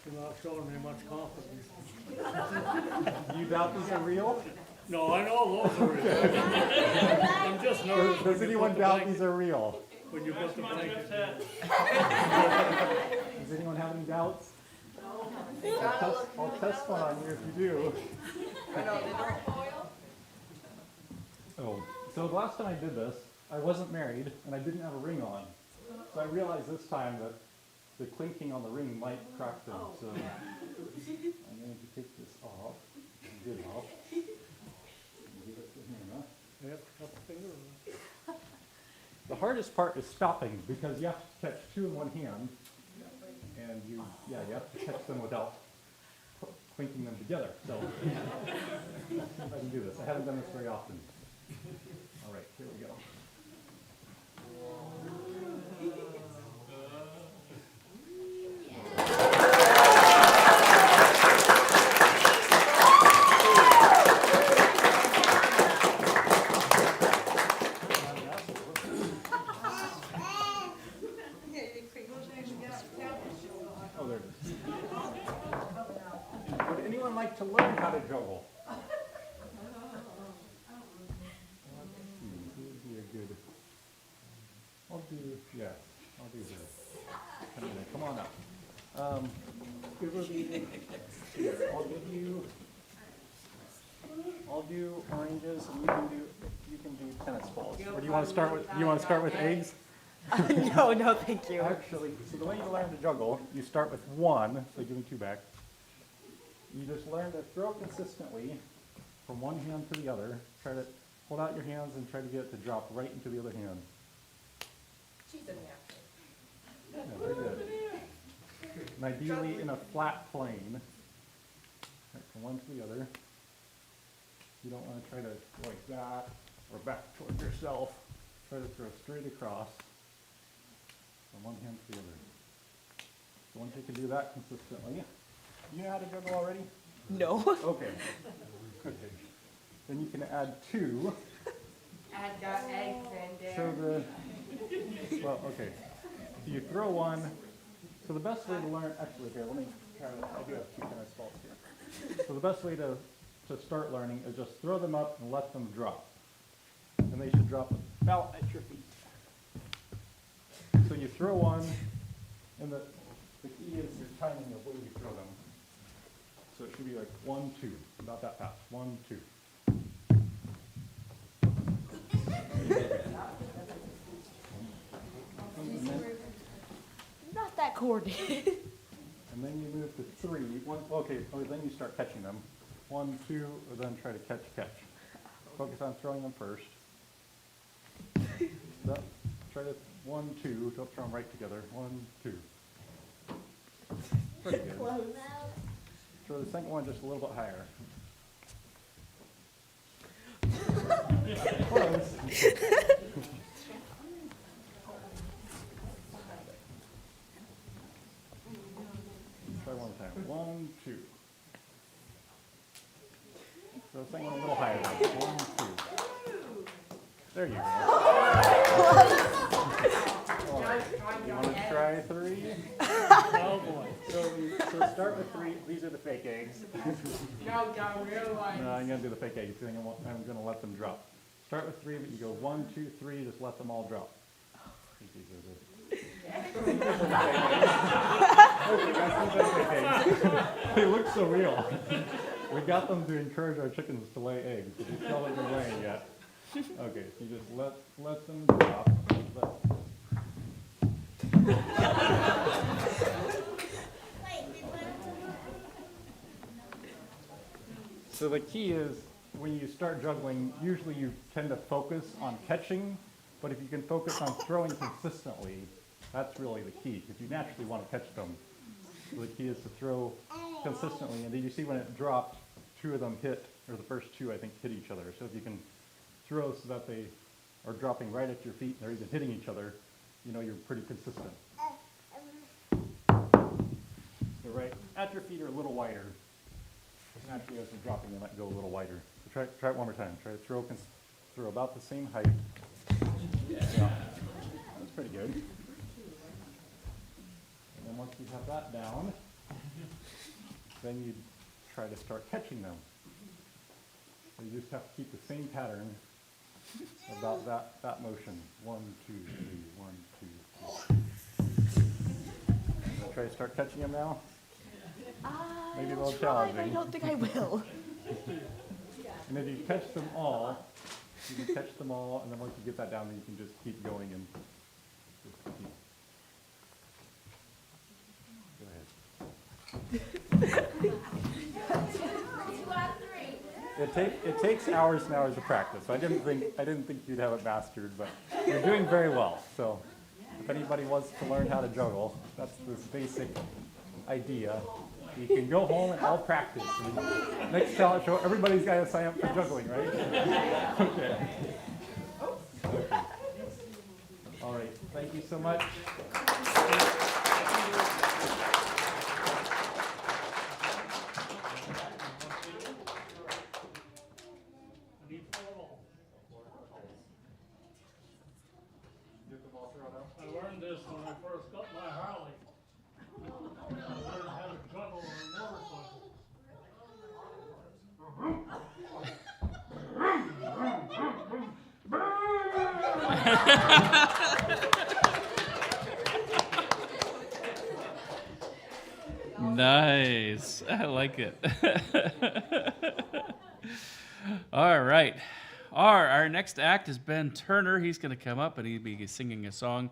You're not showing me much confidence. You doubt these are real? No, I know those are real. I'm just nervous. Does anyone doubt these are real? When you put the blanket down. Does anyone have any doubts? I'll test one on you if you do. Oh, so the last time I did this, I wasn't married and I didn't have a ring on. So I realized this time that the clinking on the ring might crack them, so I'm going to take this off, get it off. Give it to Hannah. Yep, up the finger. The hardest part is stopping because you have to catch two in one hand, and you have to catch them without clinking them together. So let's see if I can do this. I haven't done this very often. All right, here we go. Oh, there it is. Would anyone like to learn how to juggle? Who would be a good? I'll do this. Come on up. Here, I'll do oranges, and you can do tennis balls. Or do you want to start with? You want to start with eggs? No, thank you. Actually, so the way you learn to juggle, you start with one, so give me two back. You just learn to throw consistently from one hand to the other. Try to hold out your hands and try to get it to drop right into the other hand. Yeah, very good. And ideally in a flat plane. Right, from one to the other. You don't want to try to like that or back toward yourself. Try to throw straight across from one hand to the other. So once you can do that consistently, you know how to juggle already? No. Okay. Okay. Then you can add two. I've got eggs in there. So okay. So you throw one. So the best way to learn, actually here, let me try, I do have two tennis balls here. So the best way to start learning is just throw them up and let them drop. And they should drop about at your feet. So you throw one, and the key is your timing of where you throw them. So it should be like 1, 2, about that fast. 1, 2. Not that coordinated. And then you move to 3. Then you start catching them. 1, 2, or then try to catch. Focus on throwing them first. Try to 1, 2. Don't throw them right together. 1, 2. Pretty good. Throw the second one just a little bit higher. Close. Try one time. 1, 2. Throw the second one a little higher. 1, 2. There you go. You want to try 3? Oh boy. So start with 3. These are the fake eggs. No, real one. No, I'm going to do the fake eggs. I'm going to let them drop. Start with 3, but you go 1, 2, 3. Just let them all drop. They look so real. We got them to encourage our chickens to lay eggs, but they still haven't been laying yet. Okay, so you just let them drop. So the key is, when you start juggling, usually you tend to focus on catching, but if you can focus on throwing consistently, that's really the key, because you naturally want to catch them. So the key is to throw consistently, and did you see when it dropped, 2 of them hit, or the first 2 I think hit each other. So if you can throw so that they are dropping right at your feet, and they're even hitting each other, you know you're pretty consistent. So right at your feet are a little wider. Naturally, as they're dropping, they might go a little wider. So try it one more time. Try to throw about the same height. Yeah, that's pretty good. And then once you have that down, then you try to start catching them. So you just have to keep the same pattern about that motion. 1, 2, 3, 1, 2, 3. Try to start catching them now. Maybe a little challenging. I don't think I will. And if you catch them all, and then once you get that down, then you can just keep going and just keep It takes hours and hours of practice. I didn't think you'd have it mastered, but you're doing very well. So if anybody wants to learn how to juggle, that's the basic idea. You can go home and I'll practice. And next talent show, everybody's got to sign up for juggling, right? Okay. All right. Thank you so much. I learned this when I first got my Harley. I learned how to juggle on a motorcycle. Nice. I like it. All right. Our next act is Ben Turner. He's going to come up and he'll be singing a song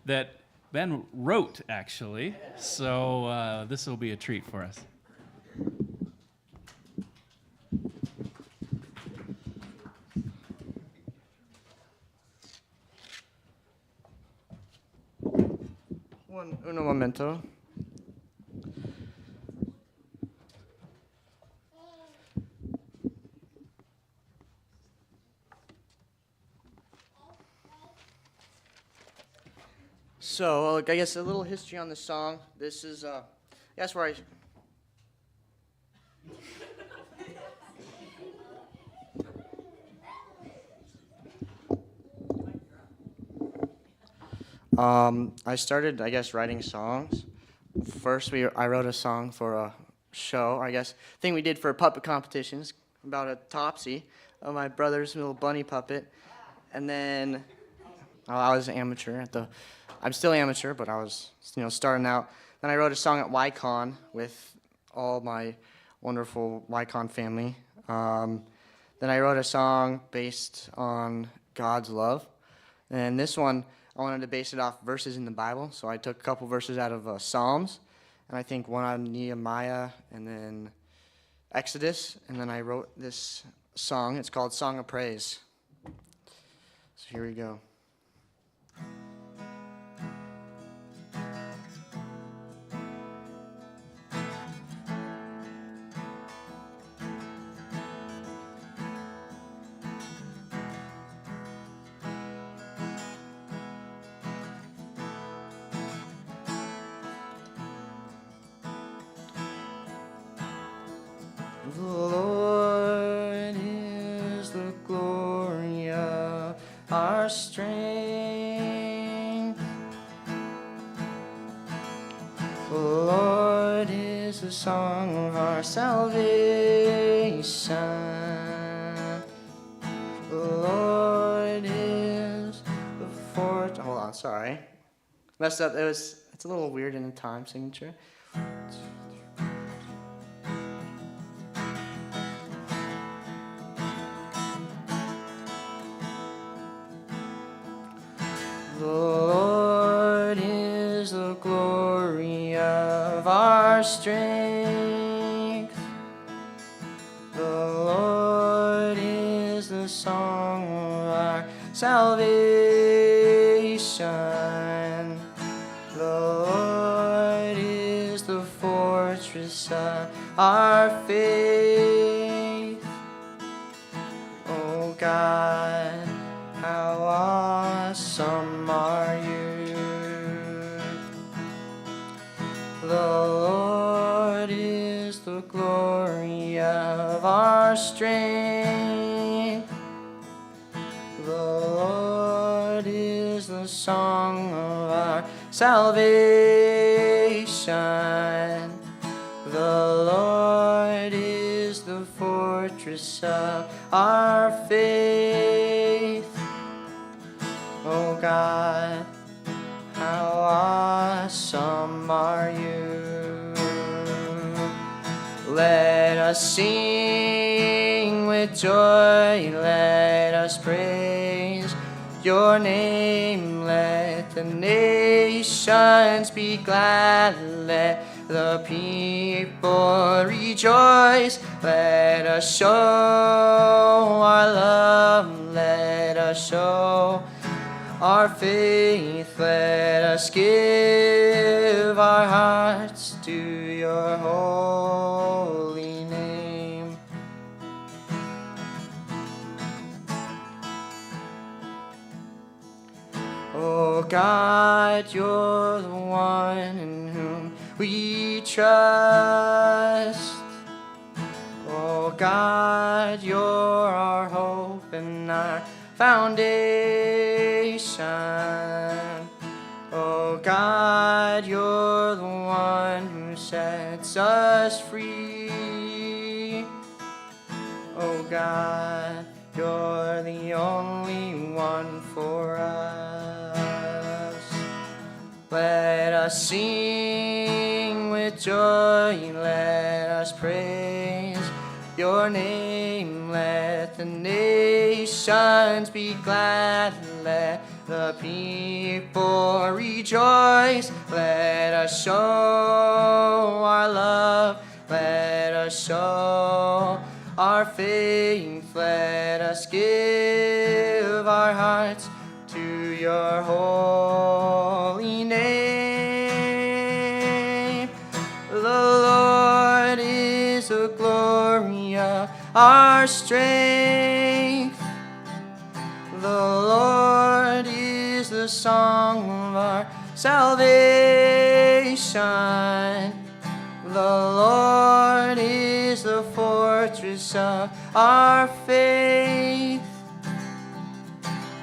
that Ben wrote, actually. So this will be a treat for us. Uno momento. So, I guess a little history on the song. This is, that's where I started, I guess, writing songs. First, I wrote a song for a show, I guess, thing we did for puppet competitions about a Topsy of my brother's little bunny puppet. And then I was an amateur I'm still amateur, but I was, starting out. Then I wrote a song at YCon with all my wonderful YCon family. Then I wrote a song based on God's love. And this one, I wanted to base it off verses in the Bible, so I took a couple verses out of Psalms, and I think one on Nehemiah, and then Exodus, and then I wrote this song. It's called Song of Praise. So here we go. The Lord is the glory of our strength. The Lord is the song of our salvation. The Lord is the fort. Hold on, sorry. Messed up. It's a little weird in the time signature. The Lord is the glory of our strength. The Lord is the song of our salvation. The Lord is the fortress of our faith. Oh God, how awesome are you. The Lord is the glory of our strength. The Lord is the song of our salvation. The Lord is the fortress of our faith. Oh God, how awesome are you. Let us sing with joy, let us praise your name. Let the nations be glad. Let the people rejoice. Let us show our love. Let us show our faith. Let us give our hearts to your holy name. Oh God, you're the one in whom we trust. Oh God, you're our hope and our foundation. Oh God, you're the one who sets us free. Oh God, you're the only one for us. Let us sing with joy, let us praise your name. Let the nations be glad, let the people rejoice. Let us show our love, let us show our faith. Let us give our hearts to your holy name. The Lord is the glory of our strength. The Lord is the song of our salvation. The Lord is the fortress of our faith.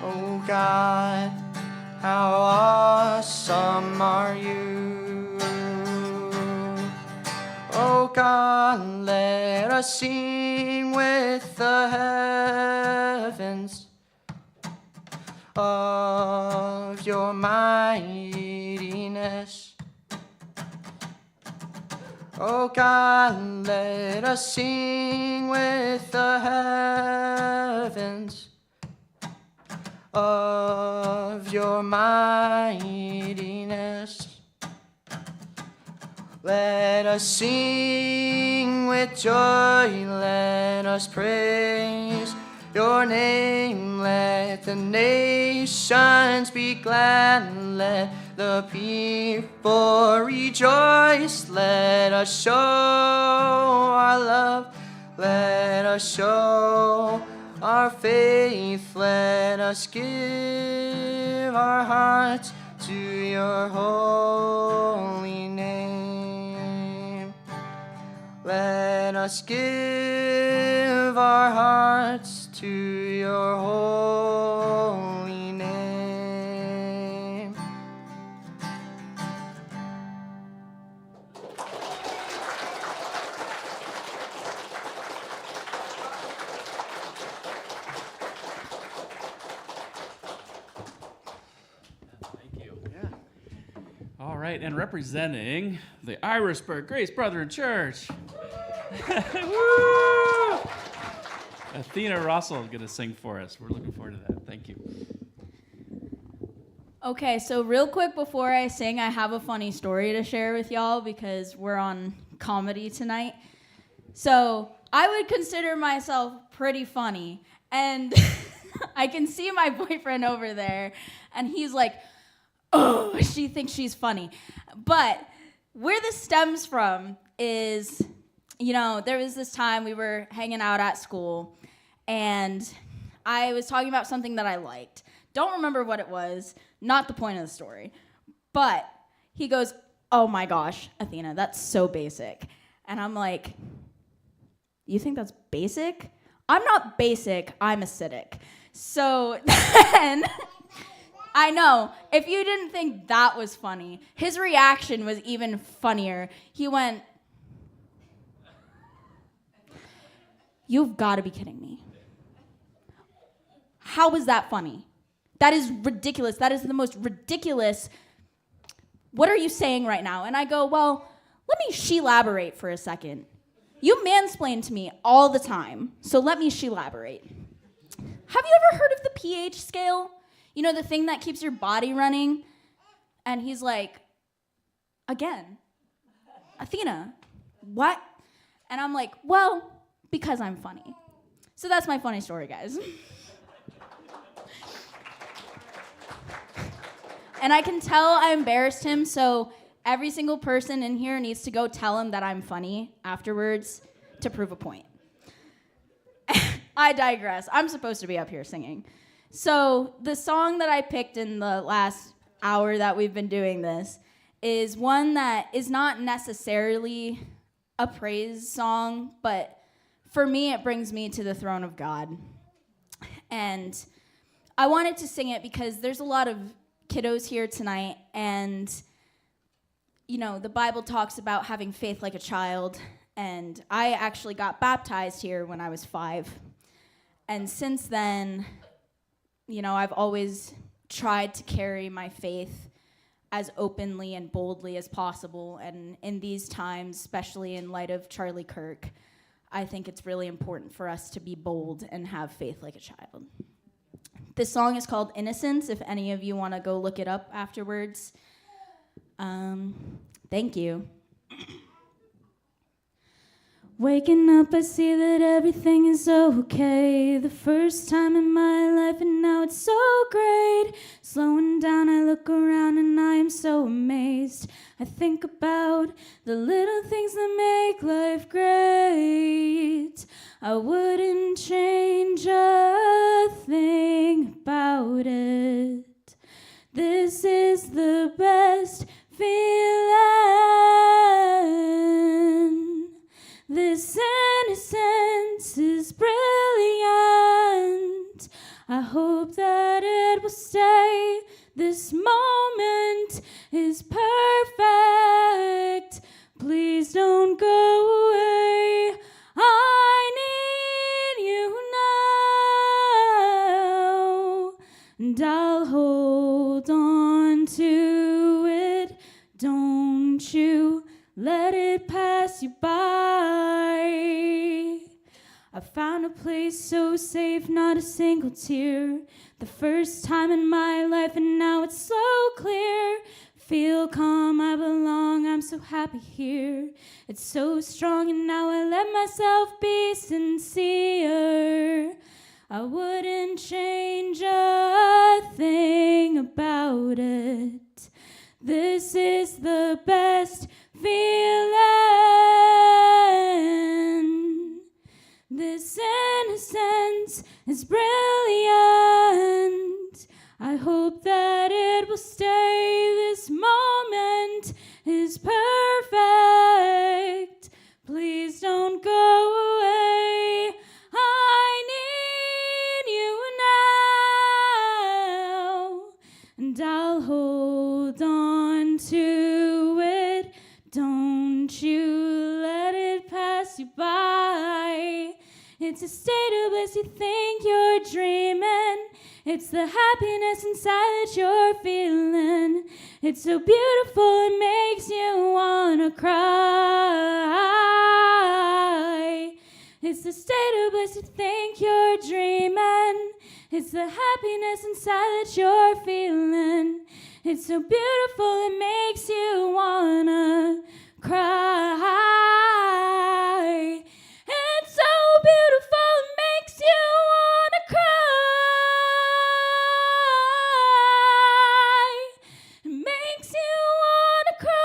Oh God, how awesome are you. Oh God, let us sing with the heavens of your mightiness. Oh God, let us sing with the heavens of your mightiness. Let us sing with joy, let us praise your name. Let the nations be glad, let the people rejoice. Let us show our love, let us show our faith. Let us give our hearts to your holy name. Let us give our hearts to your holy name. Thank you. Yeah. All right, and representing the Irishburg Grace Brethren Church. Woo! Athena Russell is going to sing for us. We're looking forward to that. Thank you. Okay, so real quick before I sing, I have a funny story to share with y'all because we're on comedy tonight. So I would consider myself pretty funny, and I can see my boyfriend over there, and he's like, oh, she thinks she's funny. But where this stems from is, you know, there was this time we were hanging out at school, and I was talking about something that I liked. Don't remember what it was, not the point of the story. But he goes, oh my gosh, Athena, that's so basic. And I'm like, you think that's basic? I'm not basic, I'm acidic. So then, I know, if you didn't think that was funny, his reaction was even funnier. He went, you've got to be kidding me. How is that funny? That is ridiculous. That is the most ridiculous. What are you saying right now? And I go, well, let me she-laborate for a second. You mansplain to me all the time, so let me she-laborate. Have you ever heard of the pH scale? You know, the thing that keeps your body running? And he's like, again, Athena, what? And I'm like, well, because I'm funny. So that's my funny story, guys. And I can tell I embarrassed him, so every single person in here needs to go tell him that I'm funny afterwards to prove a point. I digress. I'm supposed to be up here singing. So the song that I picked in the last hour that we've been doing this is one that is not necessarily a praise song, but for me, it brings me to the throne of God. And I wanted to sing it because there's a lot of kiddos here tonight, and you know, the Bible talks about having faith like a child, and I actually got baptized here when I was 5. And since then, you know, I've always tried to carry my faith as openly and boldly as possible, and in these times, especially in light of Charlie Kirk, I think it's really important for us to be bold and have faith like a child. This song is called Innocence, if any of you want to go look it up afterwards. Thank you. Waking up, I see that everything is okay. The first time in my life, and now it's so great. Slowing down, I look around, and I am so amazed. I think about the little things that make life great. I wouldn't change a thing about it. This is the best feeling. This innocence is brilliant. I hope that it will stay. This moment is perfect. Please don't go away. I need you now, and I'll hold on to it. Don't you let it pass you by. I found a place so safe, not a single tear. The first time in my life, and now it's so clear. Feel calm, I belong, I'm so happy here. It's so strong, and now I let myself be sincere. I wouldn't change a thing about it. This is the best feeling. This innocence is brilliant. I hope that it will stay. This moment is perfect. Please don't go away. I need you now, and I'll hold on to it. Don't you let it pass you by. It's a state of bliss you think you're dreaming. It's the happiness inside that you're feeling. It's so beautiful it makes you wanna cry. It's the state of bliss you think you're dreaming. It's the happiness inside that you're feeling. It's so beautiful it makes you wanna cry. It's so beautiful it makes you wanna cry. It makes you wanna cry.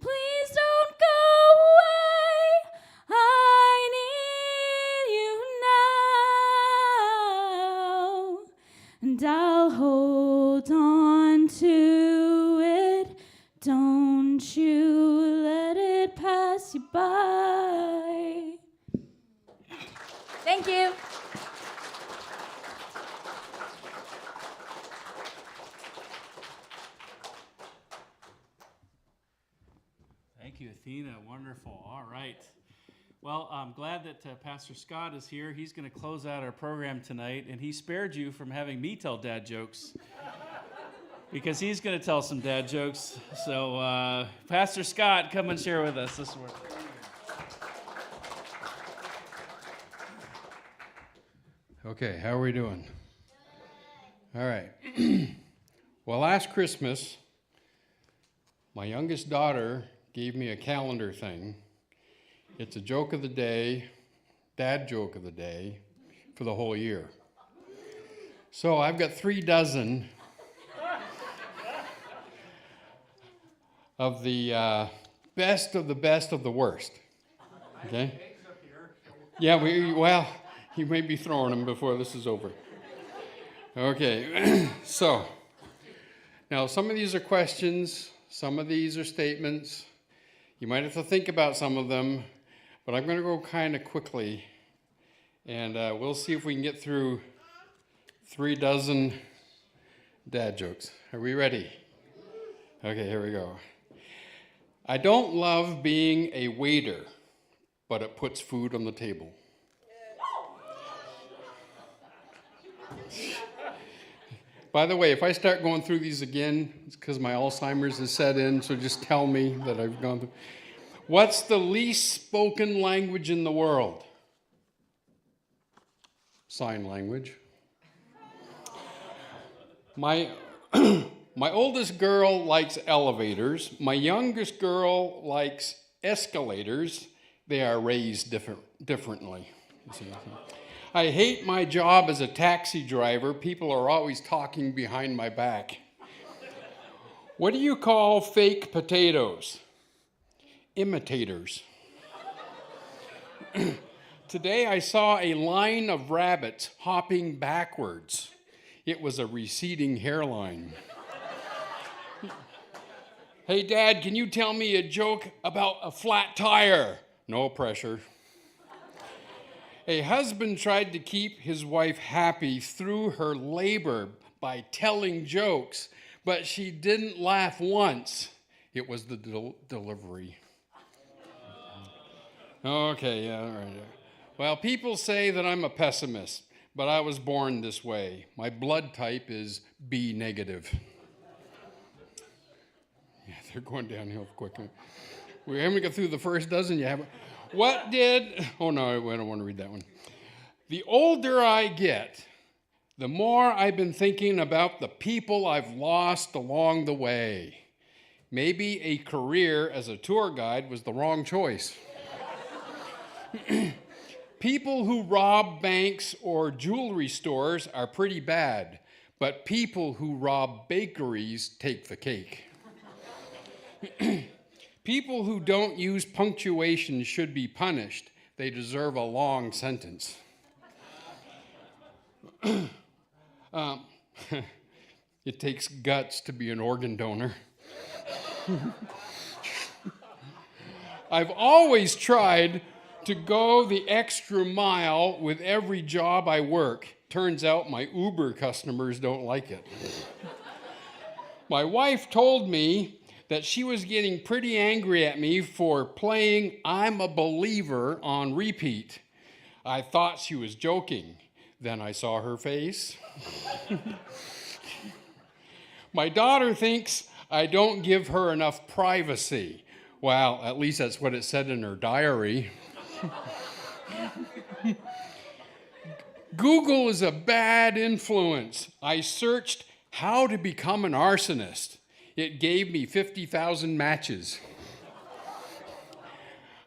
Please don't go away. I need you now, and I'll hold on to it. Don't you let it pass you by. Thank you. Thank you, Athena. Wonderful. All right. Well, I'm glad that Pastor Scott is here. He's going to close out our program tonight, and he spared you from having me tell dad jokes because he's going to tell some dad jokes. So, Pastor Scott, come and share with us this morning. Okay, how are we doing? All right. Well, last Christmas, my youngest daughter gave me a calendar thing. It's a joke of the day, dad joke of the day, for the whole year. So I've got 3 dozen of the best of the best of the worst. Okay? Yeah, well, you may be throwing them before this is over. Okay, so now some of these are questions, some of these are statements. You might have to think about some of them, but I'm going to go kind of quickly, and we'll see if we can get through 3 dozen dad jokes. Are we ready? Okay, here we go. I don't love being a waiter, but it puts food on the table. By the way, if I start going through these again, it's because my Alzheimer's has set in, so just tell me that I've gone through. What's the least spoken language in the world? Sign language. My oldest girl likes elevators. My youngest girl likes escalators. They are raised differently. I hate my job as a taxi driver. People are always talking behind my back. What do you call fake potatoes? Imitators. Today I saw a line of rabbits hopping backwards. It was a receding hairline. Hey, Dad, can you tell me a joke about a flat tire? No pressure. A husband tried to keep his wife happy through her labor by telling jokes, but she didn't laugh once. It was the delivery. Okay, yeah, all right. Well, people say that I'm a pessimist, but I was born this way. My blood type is B negative. Yeah, they're going downhill quickly. We haven't got through the first dozen yet. Oh no, I don't want to read that one. The older I get, the more I've been thinking about the people I've lost along the way. Maybe a career as a tour guide was the wrong choice. People who rob banks or jewelry stores are pretty bad, but people who rob bakeries take the cake. People who don't use punctuation should be punished. They deserve a long sentence. It takes guts to be an organ donor. I've always tried to go the extra mile with every job I work. Turns out my Uber customers don't like it. My wife told me that she was getting pretty angry at me for playing I'm a Believer on repeat. I thought she was joking. Then I saw her face. My daughter thinks I don't give her enough privacy. Well, at least that's what it said in her diary. Google is a bad influence. I searched how to become an arsonist. It gave me 50,000 matches.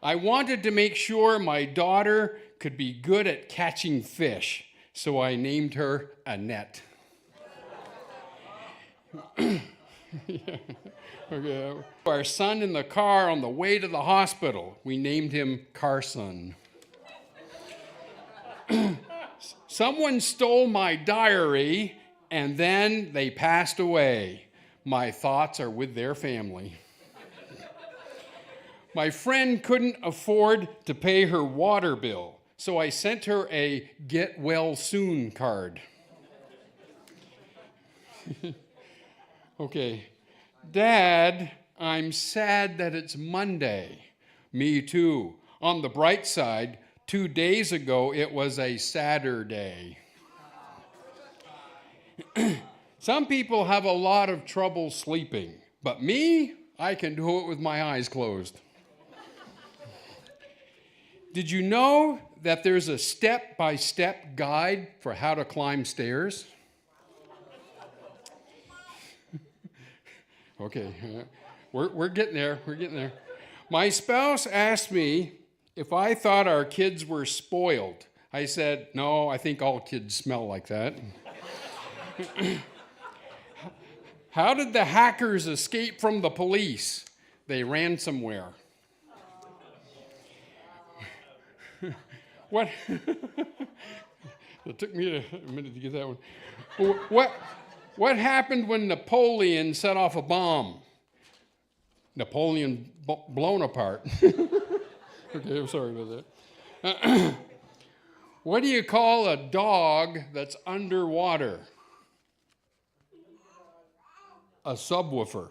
I wanted to make sure my daughter could be good at catching fish, so I named her Annette. Okay. Our son in the car on the way to the hospital, we named him Carson. Someone stole my diary, and then they passed away. My thoughts are with their family. My friend couldn't afford to pay her water bill, so I sent her a get well soon card. Okay. Dad, I'm sad that it's Monday. Me too. On the bright side, 2 days ago it was a Saturday. Some people have a lot of trouble sleeping, but me, I can do it with my eyes closed. Did you know that there's a step-by-step guide for how to climb stairs? Okay, we're getting there. We're getting there. My spouse asked me if I thought our kids were spoiled. I said, no, I think all kids smell like that. How did the hackers escape from the police? They ran somewhere. What? It took me a minute to get that one. What happened when Napoleon set off a bomb? Napoleon blown apart. Okay, I'm sorry about that. What do you call a dog that's underwater? A subwoofer.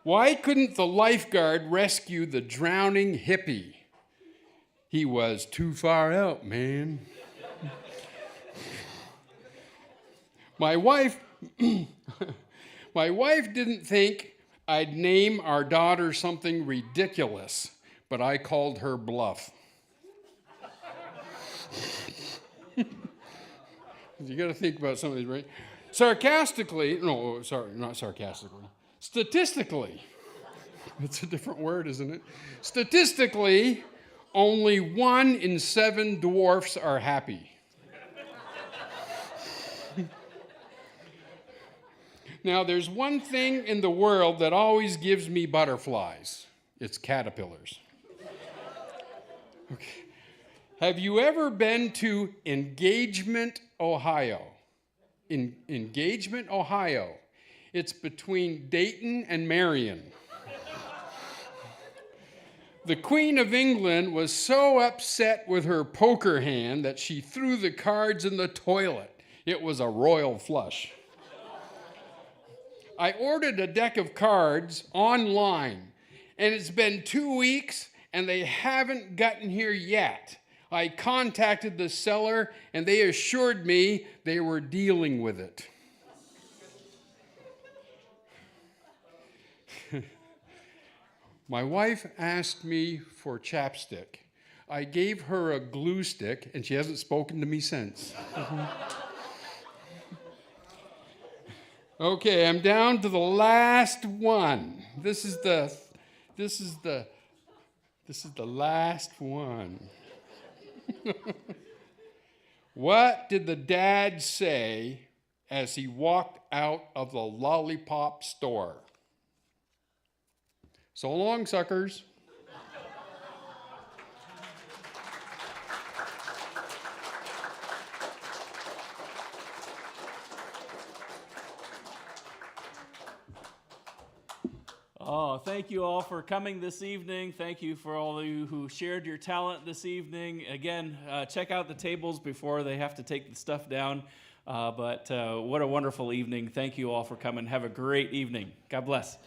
Why couldn't the lifeguard rescue the drowning hippie? He was too far out, man. My wife didn't think I'd name our daughter something ridiculous, but I called her Bluff. You got to think about some of these, right? Statistically, it's a different word, isn't it? Statistically, only 1 in 7 dwarfs are happy. Now, there's one thing in the world that always gives me butterflies. It's caterpillars. Okay. Have you ever been to Engagement, Ohio? Engagement, Ohio. It's between Dayton and Marion. The Queen of England was so upset with her poker hand that she threw the cards in the toilet. It was a royal flush. I ordered a deck of cards online, and it's been 2 weeks, and they haven't gotten here yet. I contacted the seller, and they assured me they were dealing with it. My wife asked me for chapstick. I gave her a glue stick, and she hasn't spoken to me since. Okay, I'm down to the last one. This is the last one. What did the dad say as he walked out of the lollipop store? So long, suckers. Oh, thank you all for coming this evening. Thank you for all of you who shared your talent this evening. Again, check out the tables before they have to take the stuff down. But what a wonderful evening. Thank you all for coming. Have a great evening. God bless.